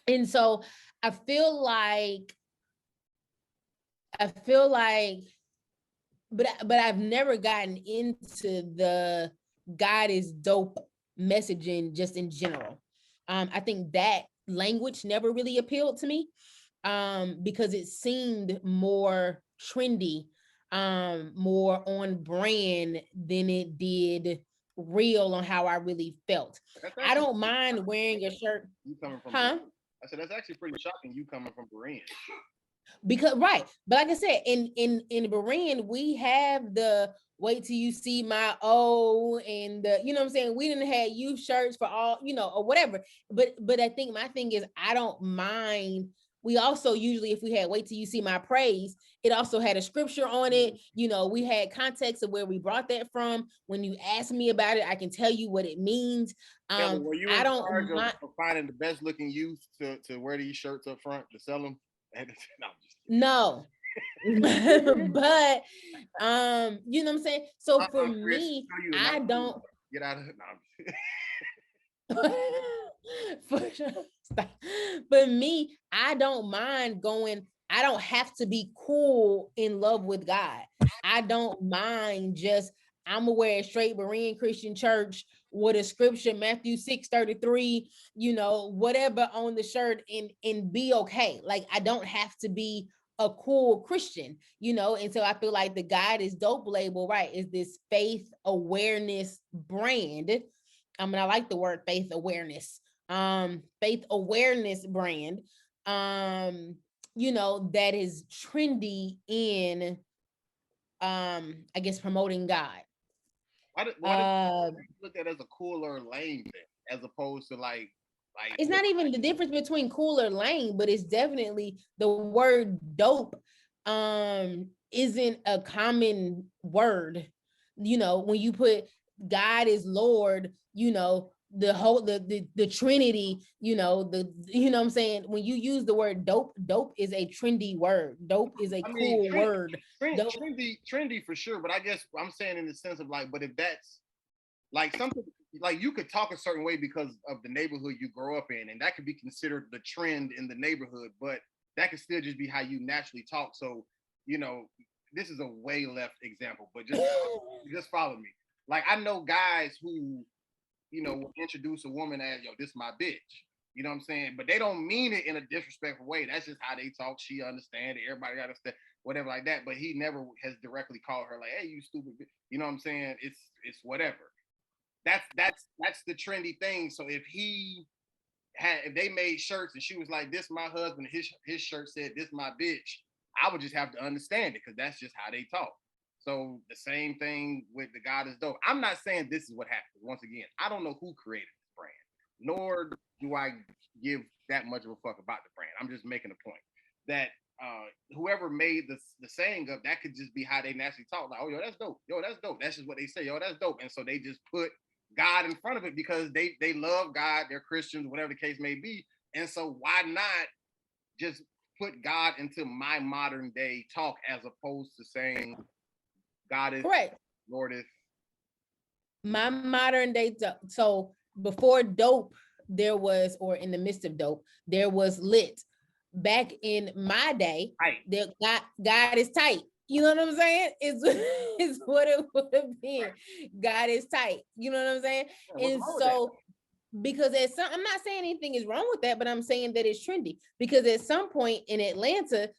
S3: And so I feel like, but I've never gotten into the God is dope messaging just in general. I think that language never really appealed to me, because it seemed more trendy, more on brand than it did real on how I really felt. I don't mind wearing a shirt.
S2: You coming from? Huh? I said that's actually pretty shocking. You coming from Berean.
S3: Because right, but like I said, in Berean, we have the wait till you see my O, and the, you know what I'm saying, we didn't have youth shirts for all, or whatever. But I think my thing is, I don't mind. We also usually, if we had wait till you see my praise, it also had a scripture on it. We had context of where we brought that from. When you ask me about it, I can tell you what it means.
S2: Were you in charge of finding the best looking youth to wear these shirts up front to sell them?
S3: No. But you know what I'm saying? So for me, I don't
S2: get out of it.
S3: For me, I don't mind going. I don't have to be cool in love with God. I don't mind just, I'm gonna wear a straight Berean Christian church with a scripture, Matthew 6:33, whatever on the shirt, and be okay. Like, I don't have to be a cool Christian, and so I feel like the God is dope label, right, is this faith awareness brand. I like the word faith awareness brand, that is trendy in, I guess, promoting God.
S2: Why did you look at it as a cooler lane thing, as opposed to like
S3: it's not even the difference between cool or lame, but it's definitely the word dope isn't a common word. When you put God is Lord, the whole the Trinity, what I'm saying, when you use the word dope is a trendy word. Dope is a cool word.
S2: Trendy for sure, but I guess I'm saying in the sense of like, but if that's like something like, you could talk a certain way because of the neighborhood you grow up in, and that could be considered the trend in the neighborhood, but that could still just be how you naturally talk. So, this is a way left example, but just follow me. Like, I know guys who, will introduce a woman as, yo, this is my bitch. You know what I'm saying? But they don't mean it in a disrespectful way. That's just how they talk. She understand it. Everybody understand, whatever like that. But he never has directly called her like, hey, you stupid bitch. You know what I'm saying? It's whatever. that's the trendy thing. So if they made shirts and she was like, "This my husband," his shirt said, "This my bitch," I would just have to understand it because that's just how they talk. So the same thing with the God is dope. I'm not saying this is what happened. Once again, I don't know who created this brand, nor do I give that much of a fuck about the brand. I'm just making a point that whoever made the saying up, that could just be how they naturally talk. Like, oh, yo, that's dope. Yo, that's dope. That's just what they say. Yo, that's dope. And so they just put God in front of it because they love God. They're Christians, whatever the case may be. And so why not just put God into my modern day talk as opposed to saying God is
S3: Correct.
S2: Lord is
S3: My modern day. So before dope, there was, or in the midst of dope, there was lit. Back in my day,
S2: tight.
S3: God is tight. You know what I'm saying? It's what it would have been. God is tight. You know what I'm saying? And so, because I'm not saying anything is wrong with that, but I'm saying that it's trendy because at some point in Atlanta,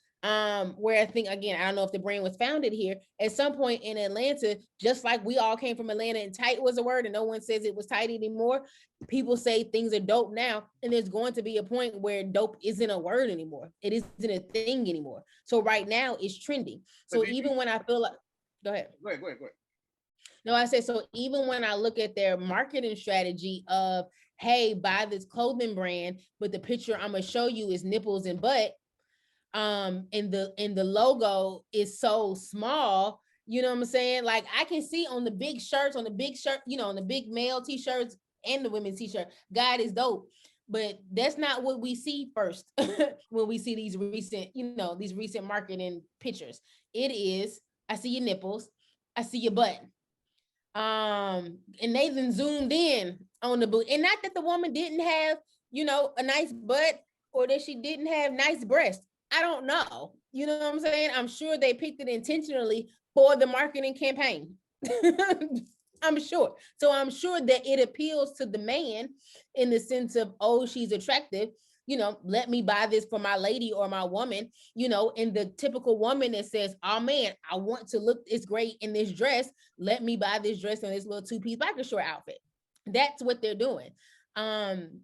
S3: where I think, again, I don't know if the brand was founded here, at some point in Atlanta, just like we all came from Atlanta and tight was a word and no one says it was tight anymore, people say things are dope now, and there's going to be a point where dope isn't a word anymore. It isn't a thing anymore. So right now it's trendy. So even when I feel like, go ahead.
S2: Go ahead.
S3: No, I said, so even when I look at their marketing strategy of, hey, buy this clothing brand, but the picture I'm gonna show you is nipples and butt, and the logo is so small, you know what I'm saying? Like I can see on the big shirts, on the big male t-shirts and the women's t-shirt, God is dope. But that's not what we see first when we see these recent marketing pictures. It is, I see your nipples, I see your butt. And Nathan zoomed in on the boot, and not that the woman didn't have, a nice butt or that she didn't have nice breasts. I don't know. You know what I'm saying? I'm sure they picked it intentionally for the marketing campaign. I'm sure. So I'm sure that it appeals to the man in the sense of, oh, she's attractive. Let me buy this for my lady or my woman, and the typical woman that says, oh man, I want to look this great in this dress. Let me buy this dress and this little two-piece biker short outfit. That's what they're doing. Again,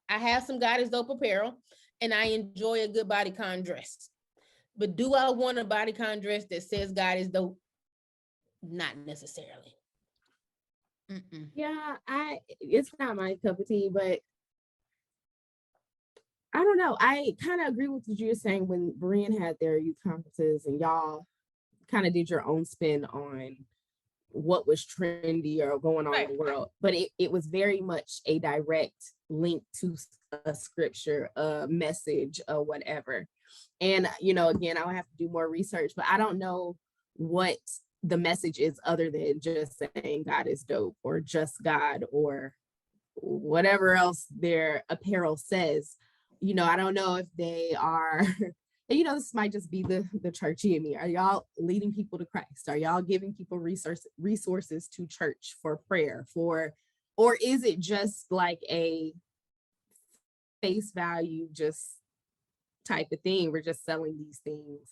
S3: I have some God is dope apparel and I enjoy a good bodycon dress. But do I want a bodycon dress that says God is dope? Not necessarily. Mm-mm.
S1: Yeah, it's not my cup of tea, but I don't know. I kind of agree with what you were saying when Brian had their youth conferences and y'all kind of did your own spin on what was trendy or going on in the world. But it was very much a direct link to a scripture, a message, or whatever. And, again, I'll have to do more research, but I don't know what the message is other than just saying God is dope or just God or whatever else their apparel says. I don't know if they are, this might just be the churchy in me. Are y'all leading people to Christ? Are y'all giving people resources to church for prayer or is it just like a face value, just type of thing? We're just selling these things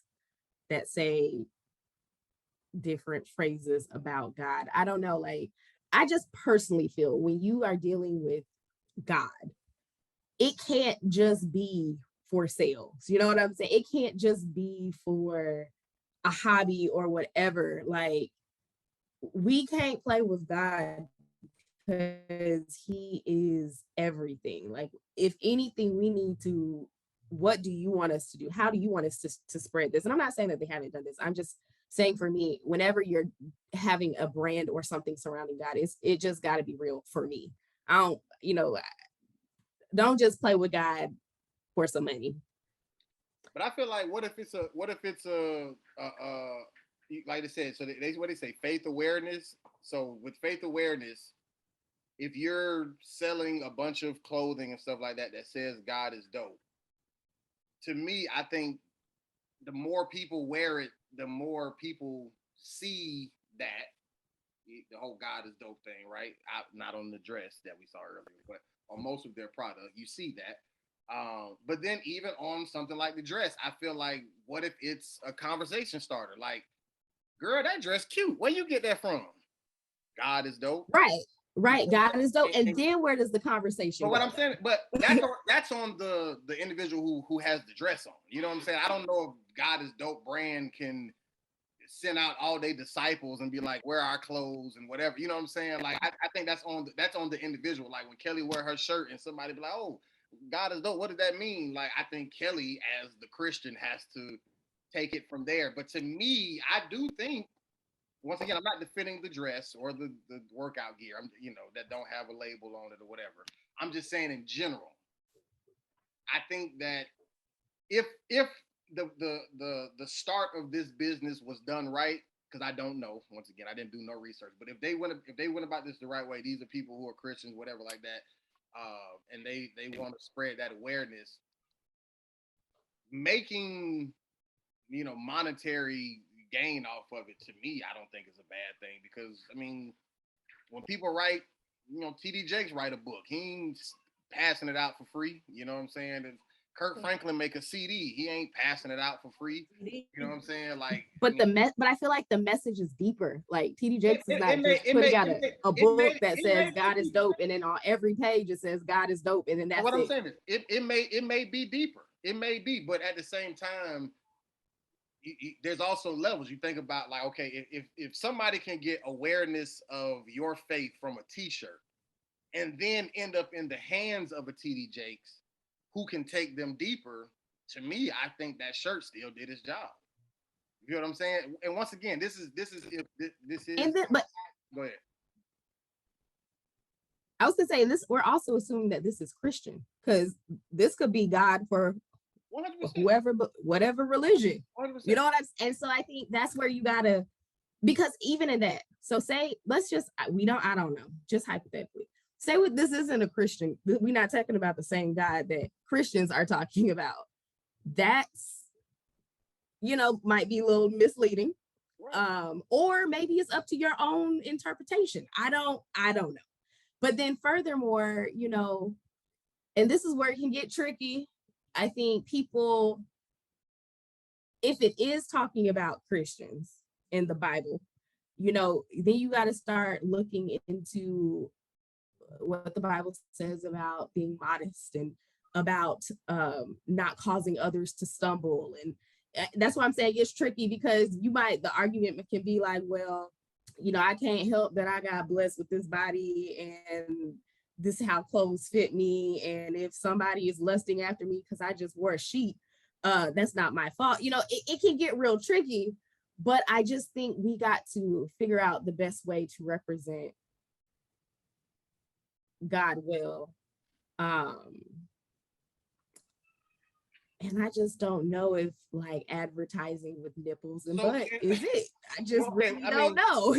S1: that say different phrases about God. I don't know. Like, I just personally feel when you are dealing with God, it can't just be for sales. You know what I'm saying? It can't just be for a hobby or whatever. Like, we can't play with God because he is everything. Like, if anything, we need to, what do you want us to do? How do you want us to spread this? And I'm not saying that they haven't done this. I'm just saying, for me, whenever you're having a brand or something surrounding God, it just got to be real for me. I don't just play with God for some money.
S2: But I feel like, what if it's a like I said, so they what they say, faith awareness. So with faith awareness, if you're selling a bunch of clothing and stuff like that says God is dope, to me, I think the more people wear it, the more people see that the whole God is dope thing, right? Not on the dress that we saw earlier, but on most of their product, you see that. But then even on something like the dress, I feel like, what if it's a conversation starter? Like, girl, that dress cute. Where you get that from? God is dope.
S1: Right. God is dope. And then where does the conversation
S2: But what
S1: go?
S2: I'm saying, but that's on the individual who has the dress on. You know what I'm saying? I don't know if God is dope brand can send out all their disciples and be like, wear our clothes and whatever. You know what I'm saying? Like I think that's on the individual. Like when Kellie wear her shirt and somebody be like, oh, God is dope. What does that mean? Like I think Kellie as the Christian has to take it from there. But to me, I do think, once again, I'm not defending the dress or the workout gear. I'm that don't have a label on it or whatever. I'm just saying in general. I think that if the start of this business was done right, because I don't know. Once again, I didn't do no research. But if they went about this the right way, these are people who are Christians, whatever, like that, and they want to spread that awareness, making monetary gain off of it, to me, I don't think is a bad thing, because I mean, when people write, TD Jakes write a book, he ain't passing it out for free. You know what I'm saying? If Kirk Franklin make a CD, he ain't passing it out for free. You know what I'm saying? Like,
S1: but but I feel like the message is deeper. Like TD Jakes is not just putting out a book that says God is dope, and then on every page it says God is dope, and then that's
S2: what I'm saying is it may be deeper. It may be, but at the same time, there's also levels. You think about, like, okay, if somebody can get awareness of your faith from a T-shirt and then end up in the hands of a TD Jakes who can take them deeper, to me, I think that shirt still did its job. You know what I'm saying? And once again, this is.
S1: And then, but
S2: go ahead.
S1: I was gonna say this. We're also assuming that this is Christian, because this could be God for
S2: 100%.
S1: whoever, but whatever religion.
S2: 100%.
S1: You know what I'm saying? And so I think that's where you gotta, because even in that, so say, let's just, I don't know, just hypothetically, say this isn't a Christian, we're not talking about the same God that Christians are talking about. That's, might be a little misleading. Right. Or maybe it's up to your own interpretation. I don't know. But then furthermore, and this is where it can get tricky. I think people, if it is talking about Christians in the Bible, then you got to start looking into what the Bible says about being modest and about not causing others to stumble. And that's why I'm saying it's tricky, because the argument can be like, well, I can't help that I got blessed with this body, and this is how clothes fit me. And if somebody is lusting after me because I just wore a sheet, that's not my fault. It can get real tricky, but I just think we got to figure out the best way to represent God well. And I just don't know if like advertising with nipples and butt is it. I just don't know.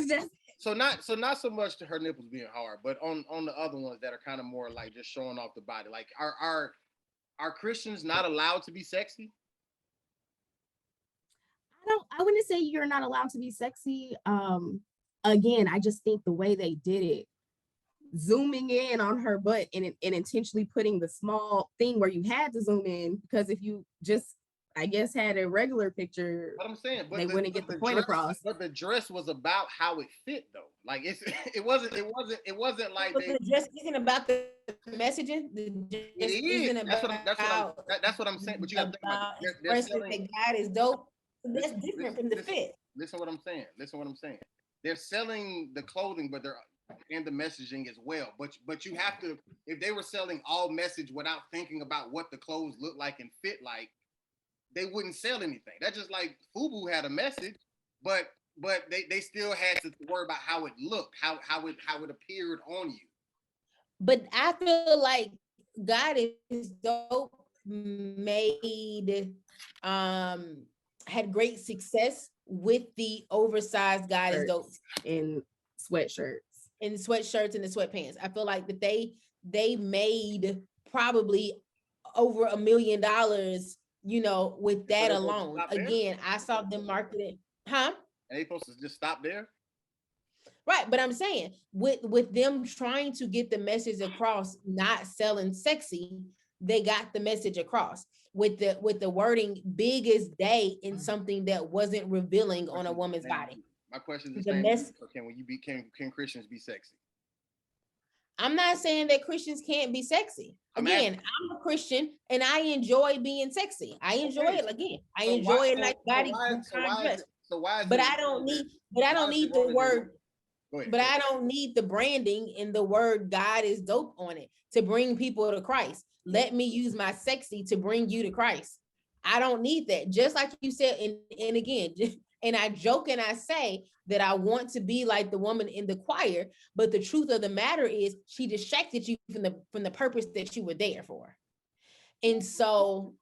S2: So not so much to her nipples being hard, but on the other ones that are kind of more like just showing off the body. Like, are Christians not allowed to be sexy?
S1: I wouldn't say you're not allowed to be sexy. Again, I just think the way they did it, zooming in on her butt and intentionally putting the small thing where you had to zoom in, because if you just, I guess, had a regular picture,
S2: what I'm saying, but
S1: they wouldn't get the point across.
S2: But the dress was about how it fit, though. Like it wasn't like
S3: the dress isn't about the messaging. The dress isn't
S2: about that's what I'm saying. But you got to think about
S3: that God is dope. That's different from the fit.
S2: Listen what I'm saying. They're selling the clothing, but they're and the messaging as well. But you have to, if they were selling all message without thinking about what the clothes look like and fit like, they wouldn't sell anything. That's just like FUBU had a message, but they still had to worry about how it looked, how it appeared on you.
S3: But I feel like God is dope made had great success with the oversized God is dope
S1: in sweatshirts
S3: and the sweatpants. I feel like that they made probably over $1 million, with that alone. Again, I saw them marketing, huh?
S2: And they supposed to just stop there?
S3: Right, but I'm saying with them trying to get the message across, not selling sexy, they got the message across with the wording big as day in something that wasn't revealing on a woman's body.
S2: My question is
S3: The
S2: the same.
S3: mess-
S2: Can Christians be sexy?
S3: I'm not saying that Christians can't be sexy. Again, I'm a Christian and I enjoy being sexy. I enjoy it. Again, I enjoy a nice body. But I don't need the word. But I don't need the branding and the word God is dope on it to bring people to Christ. Let me use my sexy to bring you to Christ. I don't need that. Just like you said, and again, and I joke and I say that I want to be like the woman in the choir, but the truth of the matter is she distracted you from the purpose that you were there for. And so,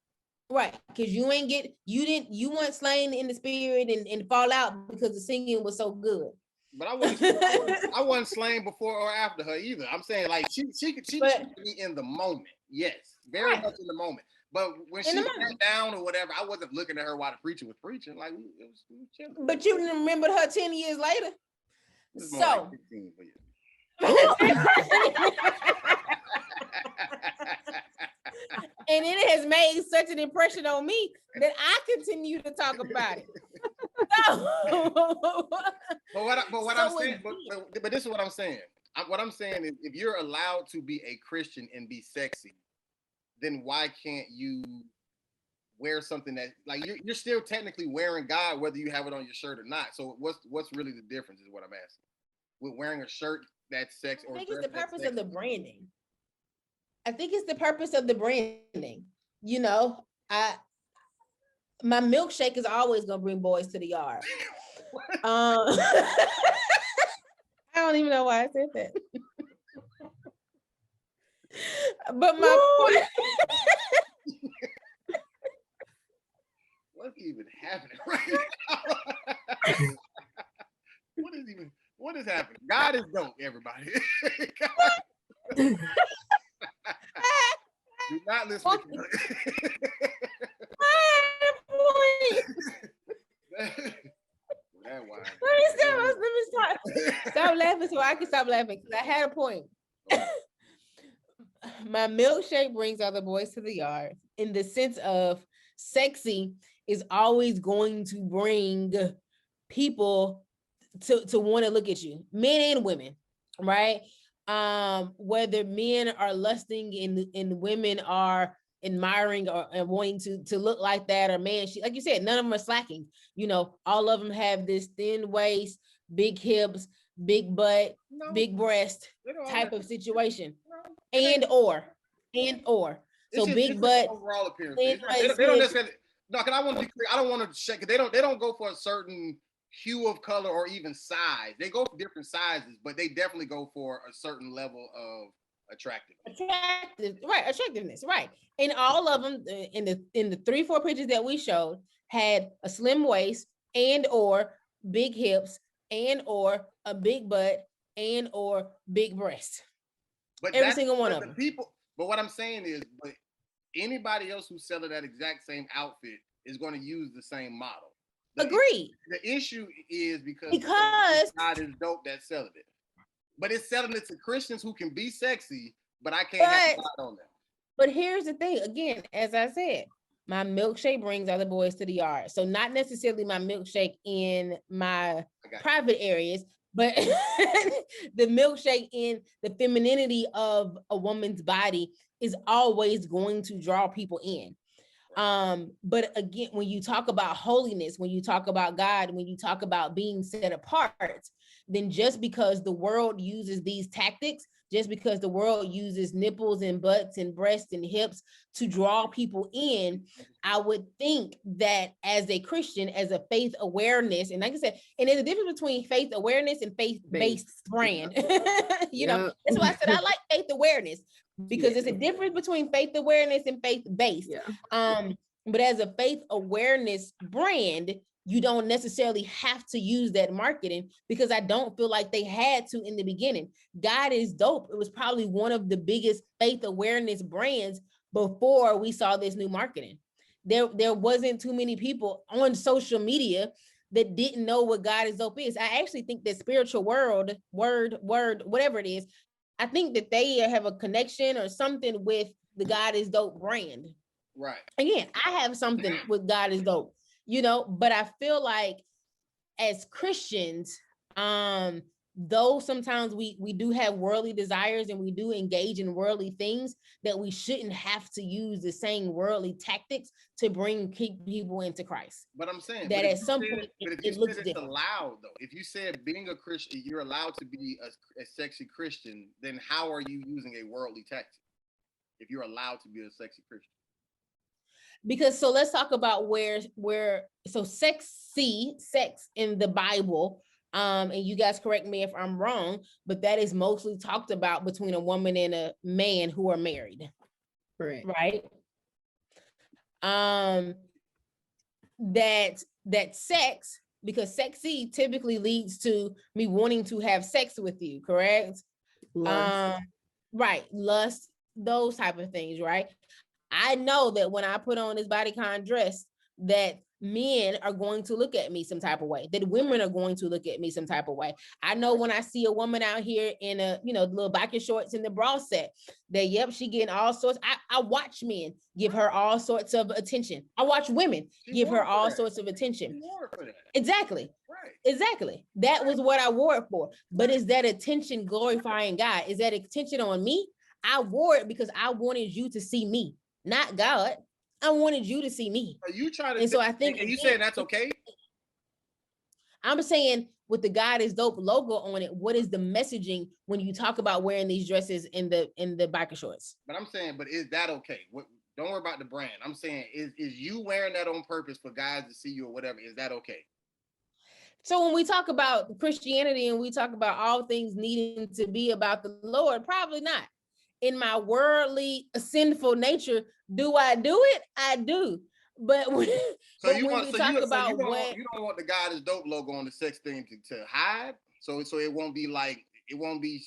S3: right, because you weren't slain in the spirit and fall out because the singing was so good.
S2: But I wasn't slain before or after her either. I'm saying like she could be in the moment. Yes, very much in the moment. But when she sat down or whatever, I wasn't looking at her while the preacher was preaching. Like it was chilling.
S3: But you remembered her 10 years later. So
S2: like 15 for you.
S3: And it has made such an impression on me that I continue to talk about it.
S2: But this is what I'm saying. What I'm saying is, if you're allowed to be a Christian and be sexy, then why can't you wear something that like you're still technically wearing God, whether you have it on your shirt or not? So what's really the difference is what I'm asking. With wearing a shirt that's sexy,
S3: I think it's the purpose of the branding. I think it's the purpose of the branding. You know, my milkshake is always gonna bring boys to the yard. I don't even know why I said that. But my point.
S2: What's even happening right now? What is happening? God is dope, everybody. Do not listen to her. Let
S3: me stop laughing so I can stop laughing because I had a point. My milkshake brings other boys to the yard in the sense of sexy is always going to bring people to want to look at you, men and women, right? Whether men are lusting and women are admiring or wanting to look like that, or man, like you said, none of them are slacking. You know, all of them have this thin waist, big hips, big butt, big breast type of situation. And or. So big butt.
S2: Overall appearance. They don't necessarily. No, because I want to be clear. I don't want to check. They don't go for a certain hue of color or even size. They go for different sizes, but they definitely go for a certain level of attractiveness.
S3: Attractiveness, right. And all of them in the 3-4 pictures that we showed had a slim waist and or big hips and or a big butt and or big breast.
S2: But
S3: every single one of them.
S2: But what I'm saying is, but anybody else who's selling that exact same outfit is going to use the same model.
S3: Agreed.
S2: The issue is because God is dope that's selling it. But it's selling it to Christians who can be sexy, but I can't have a lot on them.
S3: But here's the thing, again, as I said, my milkshake brings other boys to the yard. So not necessarily my milkshake in my private areas, but the milkshake in the femininity of a woman's body is always going to draw people in. But again, when you talk about holiness, when you talk about God, when you talk about being set apart, then just because the world uses these tactics, just because the world uses nipples and butts and breasts and hips to draw people in, I would think that as a Christian, as a faith awareness, and like I said, and there's a difference between faith awareness and faith-based brand. You know, that's why I said I like faith awareness, because there's a difference between faith awareness and faith-based. But as a faith awareness brand, you don't necessarily have to use that marketing, because I don't feel like they had to in the beginning. God is dope. It was probably one of the biggest faith awareness brands before we saw this new marketing. There wasn't too many people on social media that didn't know what God is dope is. I actually think that spiritual word, whatever it is, I think that they have a connection or something with the God is dope brand.
S2: Right.
S3: Again, I have something with God is dope, you know, but I feel like as Christians, though sometimes we do have worldly desires and we do engage in worldly things, that we shouldn't have to use the same worldly tactics to keep people into Christ.
S2: But I'm saying
S3: that at some point it looks
S2: it's
S3: different.
S2: allowed though. If you said being a Christian, you're allowed to be a sexy Christian, then how are you using a worldly tactic if you're allowed to be a sexy Christian?
S3: Because so let's talk about so sex in the Bible, and you guys correct me if I'm wrong, but that is mostly talked about between a woman and a man who are married.
S1: Correct.
S3: Right. That sex, because sexy typically leads to me wanting to have sex with you, correct?
S1: Lust.
S3: Right, lust, those type of things, right? I know that when I put on this bodycon dress, that men are going to look at me some type of way, that women are going to look at me some type of way. I know when I see a woman out here in a, little biker shorts and the bra set, that, yep, she getting all sorts. I watch men give her all sorts of attention. I watch women give her all sorts of attention. Exactly.
S2: Right.
S3: Exactly. That was what I wore it for. But is that attention glorifying God? Is that attention on me? I wore it because I wanted you to see me, not God. I wanted you to see me.
S2: You try to,
S3: and so I think,
S2: and you saying that's okay?
S3: I'm saying with the God is Dope logo on it, what is the messaging when you talk about wearing these dresses in the biker shorts?
S2: But I'm saying, but is that okay? Don't worry about the brand. I'm saying, is you wearing that on purpose for guys to see you or whatever? Is that okay?
S3: So when we talk about Christianity and we talk about all things needing to be about the Lord, probably not. In my worldly, sinful nature, do I do it? I do. But when, you don't want
S2: the God is Dope logo on the sex thing to hide, so it won't be like it won't be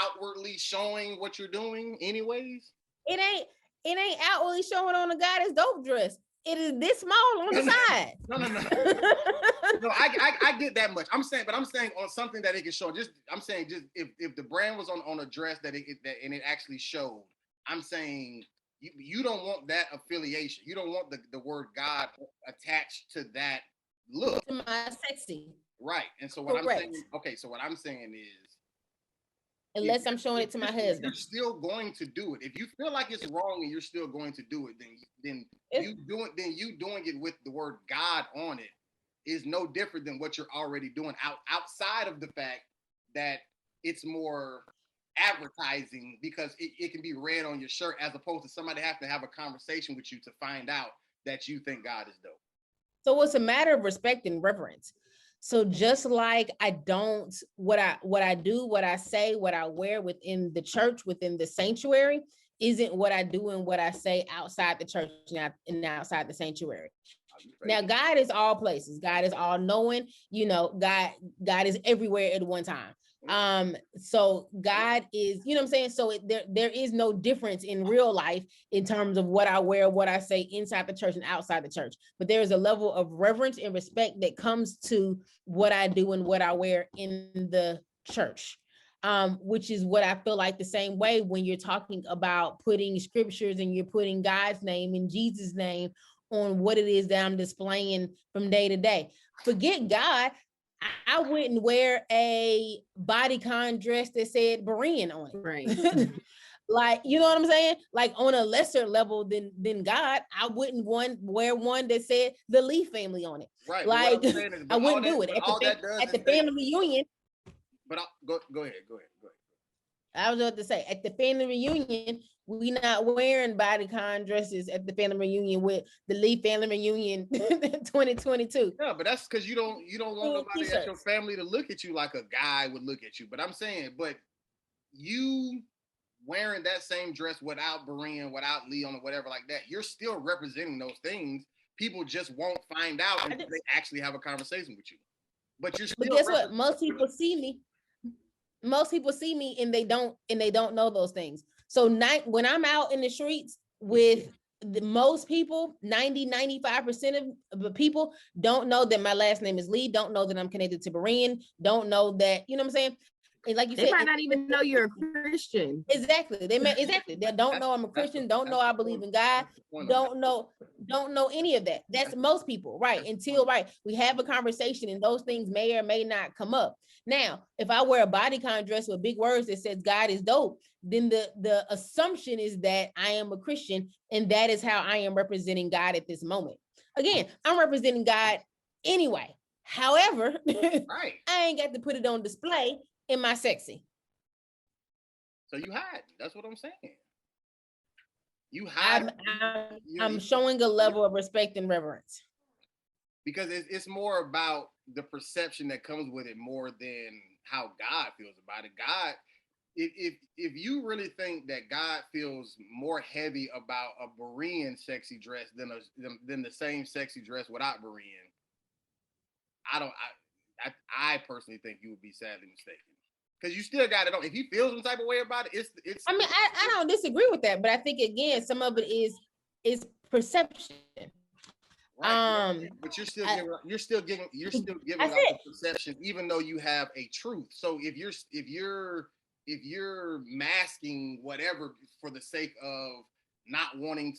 S2: outwardly showing what you're doing anyways.
S3: It ain't outwardly showing on the God is Dope dress. It is this small on the side.
S2: No. No, I get that much. I'm saying on something that it can show. I'm saying if the brand was on a dress that it actually showed. I'm saying you don't want that affiliation. You don't want the word God attached to that look.
S3: To my sexy.
S2: Right. And so what I'm saying is,
S3: unless I'm showing it to my husband,
S2: you're still going to do it. If you feel like it's wrong and you're still going to do it, then you doing it with the word God on it is no different than what you're already doing outside of the fact that it's more advertising because it can be read on your shirt as opposed to somebody have to have a conversation with you to find out that you think God is dope.
S3: So it's a matter of respect and reverence. So just like what I do, what I say, what I wear within the church, within the sanctuary, isn't what I do and what I say outside the church and outside the sanctuary. Now, God is all places. God is all knowing, God is everywhere at one time. So God is, what I'm saying? So there is no difference in real life in terms of what I wear, what I say inside the church and outside the church. But there is a level of reverence and respect that comes to what I do and what I wear in the church. Which is what I feel like the same way when you're talking about putting scriptures and you're putting God's name and Jesus' name on what it is that I'm displaying from day to day. Forget God. I wouldn't wear a bodycon dress that said Berean on it.
S1: Right.
S3: Like, you know what I'm saying? Like on a lesser level than God, I wouldn't wear one that said the Lee family on it.
S2: Right.
S3: Like I wouldn't do it at the family reunion.
S2: But go ahead.
S3: I was about to say, at the family reunion, we not wearing bodycon dresses at the family reunion with the Lee family reunion 2022.
S2: Yeah, but that's because you don't want nobody at your family to look at you like a guy would look at you. But I'm saying, but you wearing that same dress without Berean, without Leon or whatever like that, you're still representing those things. People just won't find out until they actually have a conversation with you. But you're still.
S3: But guess what? Most people see me and they don't know those things. So when I'm out in the streets with most people, 95% of the people don't know that my last name is Lee, don't know that I'm connected to Berean, don't know that, you know what I'm saying? like you
S1: They
S3: said,
S1: might not even know you're a Christian.
S3: exactly. They don't know I'm a Christian, don't know I believe in God, don't know any of that. That's most people, right? Until we have a conversation and those things may or may not come up. Now, if I wear a bodycon dress with big words that says God is dope, then the assumption is that I am a Christian and that is how I am representing God at this moment. Again, I'm representing God anyway. However, I ain't got to put it on display in my sexy.
S2: So you hide. That's what I'm saying. You hide.
S3: I'm showing a level of respect and reverence.
S2: Because it's more about the perception that comes with it more than how God feels about it. God, if you really think that God feels more heavy about a Berean sexy dress than the same sexy dress without Berean, I personally think you would be sadly mistaken. Because you still got it on. If he feels some type of way about it, it's.
S3: I mean, I don't disagree with that, but I think again, some of it is perception.
S2: Right. But you're still giving out the perception, even though you have a truth. So if you're masking whatever for the sake of not wanting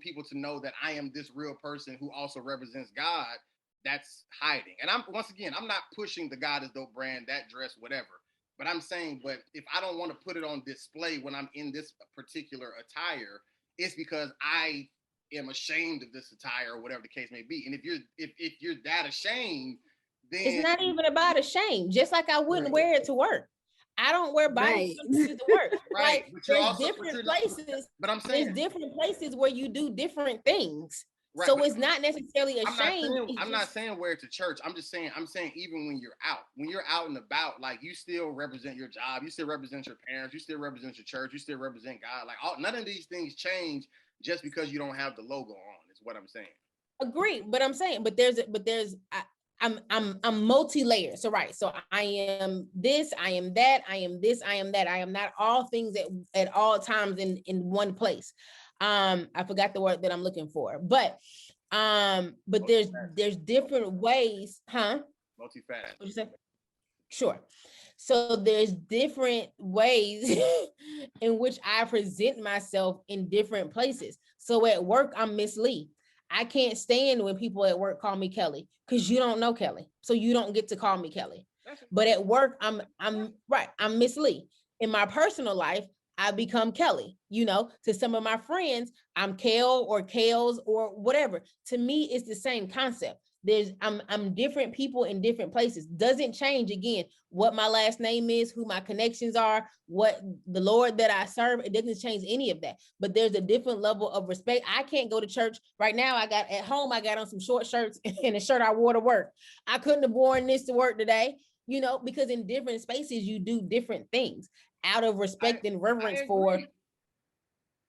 S2: people to know that I am this real person who also represents God, that's hiding. And I'm not pushing the God is dope brand, that dress, whatever. But I'm saying, but if I don't want to put it on display when I'm in this particular attire, it's because I am ashamed of this attire or whatever the case may be. And if you're that ashamed, then
S3: it's not even about a shame. Just like I wouldn't wear it to work. I don't wear body to work.
S2: Right.
S3: Like, there's different places. But I'm saying there's different places where you do different things. Right, so it's not necessarily a shame.
S2: I'm not saying wear it to church. I'm saying even when you're out and about, like you still represent your job, you still represent your parents, you still represent your church, you still represent God. Like none of these things change just because you don't have the logo on. Is what I'm saying.
S3: Agree, but I'm multi-layered. So right. So I am this, I am that, I am this, I am that. I am not all things at all times in one place. I forgot the word that I'm looking for, but there's different ways, huh?
S2: Multifaceted.
S3: What you say? Sure. So there's different ways in which I present myself in different places. So at work, I'm Miss Lee. I can't stand when people at work call me Kellie because you don't know Kellie. So you don't get to call me Kellie. But at work, I'm Miss Lee. In my personal life, I become Kellie. To some of my friends, I'm Kel or Kels or whatever. To me, it's the same concept. I'm different people in different places. Doesn't change again what my last name is, who my connections are, what the Lord that I serve. It doesn't change any of that. But there's a different level of respect. I can't go to church right now. I got on some short shirts and a shirt I wore to work. I couldn't have worn this to work today, because in different spaces you do different things out of respect and reverence for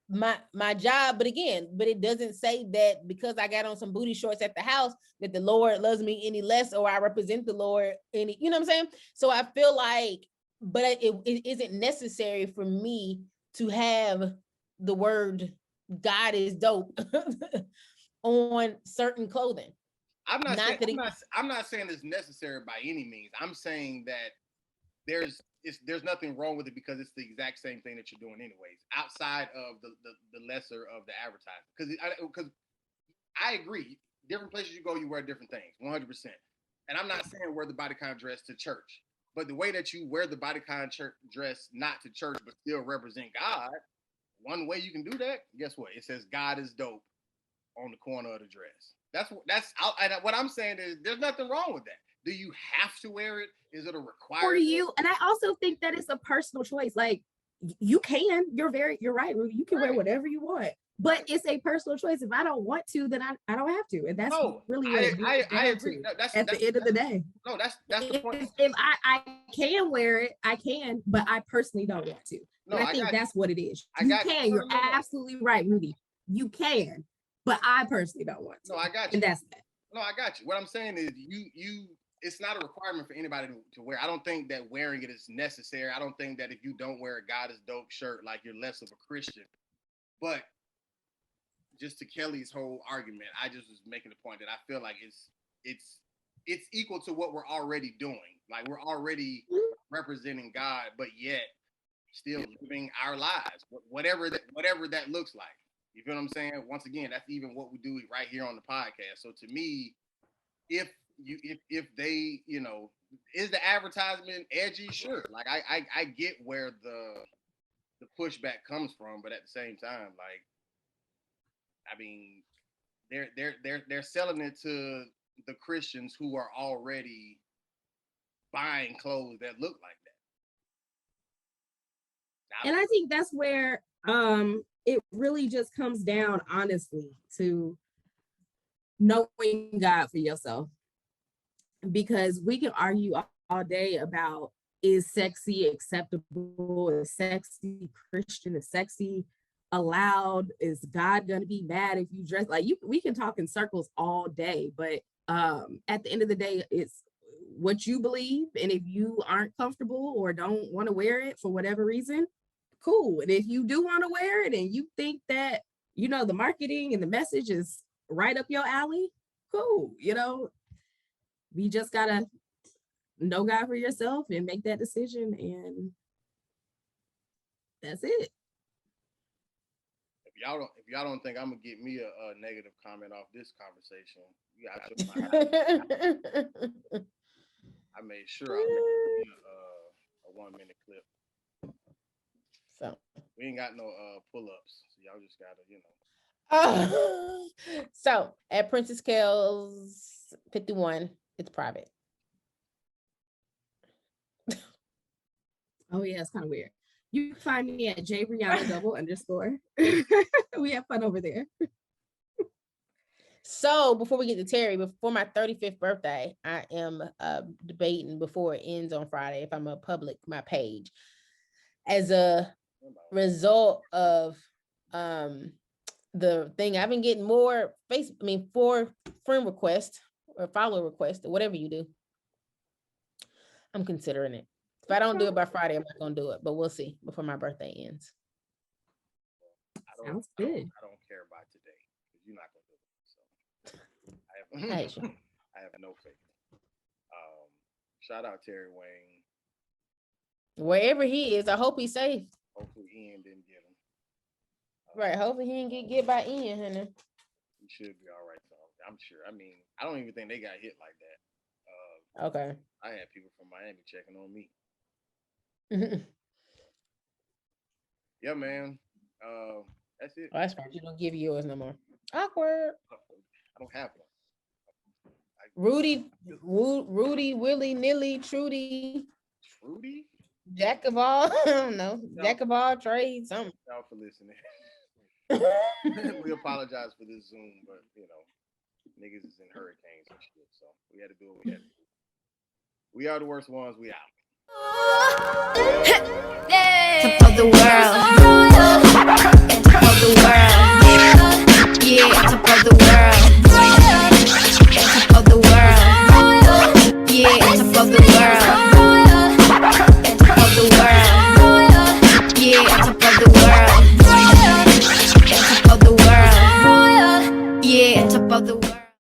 S3: my job. But it doesn't say that because I got on some booty shorts at the house that the Lord loves me any less or I represent the Lord any, you know what I'm saying? So I feel like, but it isn't necessary for me to have the word God is dope on certain clothing.
S2: I'm not saying it's necessary by any means. I'm saying that there's nothing wrong with it because it's the exact same thing that you're doing anyways, outside of the lesser of the advertising. Because I agree, different places you go, you wear different things, 100%. And I'm not saying wear the bodycon dress to church, but the way that you wear the bodycon dress not to church but still represent God, one way you can do that, guess what? It says God is dope on the corner of the dress. What I'm saying is there's nothing wrong with that. Do you have to wear it? Is it a requirement?
S1: For you, and I also think that it's a personal choice. Like you can, you're right, Rudy. You can wear whatever you want, but it's a personal choice. If I don't want to, then I don't have to, and that's really what
S2: I agree.
S1: That's at the end of the day.
S2: No, that's the point.
S1: If I can wear it, I can, but I personally don't want to. No, and I think that's what it is. You're absolutely right, Rudy. You can, but I personally don't want to.
S2: No, I got you.
S1: And that's that.
S2: No, I got you. What I'm saying is you it's not a requirement for anybody to wear. I don't think that wearing it is necessary. I don't think that if you don't wear a God is dope shirt, like you're less of a Christian. But just to Kellie's whole argument, I just was making the point that I feel like it's it's equal to what we're already doing. Like we're already representing God, but yet still living our lives, whatever that looks like. You feel what I'm saying? Once again, that's even what we do right here on the podcast. So to me, if they, you know, is the advertisement edgy? Sure. Like I get where the pushback comes from, but at the same time, like, I mean, they're selling it to the Christians who are already buying clothes that look like that.
S1: And I think that's where it really just comes down, honestly, to knowing God for yourself. Because we can argue all day about, is sexy acceptable? Is sexy Christian? Is sexy allowed? Is God gonna be mad if you dress like you? We can talk in circles all day, but at the end of the day, it's what you believe. And if you aren't comfortable or don't want to wear it for whatever reason, cool. And if you do want to wear it and you think that, you know, the marketing and the message is right up your alley, cool. You know, we just gotta know God for yourself and make that decision, and that's it.
S2: If y'all don't think I'm gonna get me a negative comment off this conversation, I made sure I made a 1 minute clip.
S3: So
S2: we ain't got no pull-ups, so y'all just gotta, you know.
S3: So at Princess Kells 51, it's private.
S1: Oh yeah, it's kind of weird. You can find me at @JRihanna_. We have fun over there.
S3: So before we get to Terry, before my 35th birthday, I am debating before it ends on Friday if I'm gonna public my page. As a result of the thing, I've been getting more for friend requests or follow requests or whatever you do. I'm considering it. If I don't do it by Friday, I'm not gonna do it, but we'll see before my birthday ends.
S1: Sounds good.
S2: I don't care about today because you're not gonna do it. So I have no faith. Shout out Terry Wayne.
S3: Wherever he is, I hope he's safe.
S2: Hopefully Ian didn't get him.
S3: Right. Hopefully he didn't get by Ian, honey.
S2: He should be all right though. I'm sure. I mean, I don't even think they got hit like that.
S3: Okay.
S2: I had people from Miami checking on me. Yeah, man. That's it.
S3: Oh, that's right. You don't give yours no more. Awkward.
S2: I don't have one.
S3: Rudy, Willy, Nilly, Trudy, Jack of all, I don't know, Jack of all trades, something.
S2: Y'all for listening. We apologize for this Zoom, but you know, niggas is in hurricanes and shit, so we had to do what we had to do. We are the worst ones. We out.
S4: Top of the world. Top of the world. Yeah, top of the world. Top of the world. Yeah, top of the world. Top of the world. Yeah, top of the world. Top of the world. Yeah, top of the world.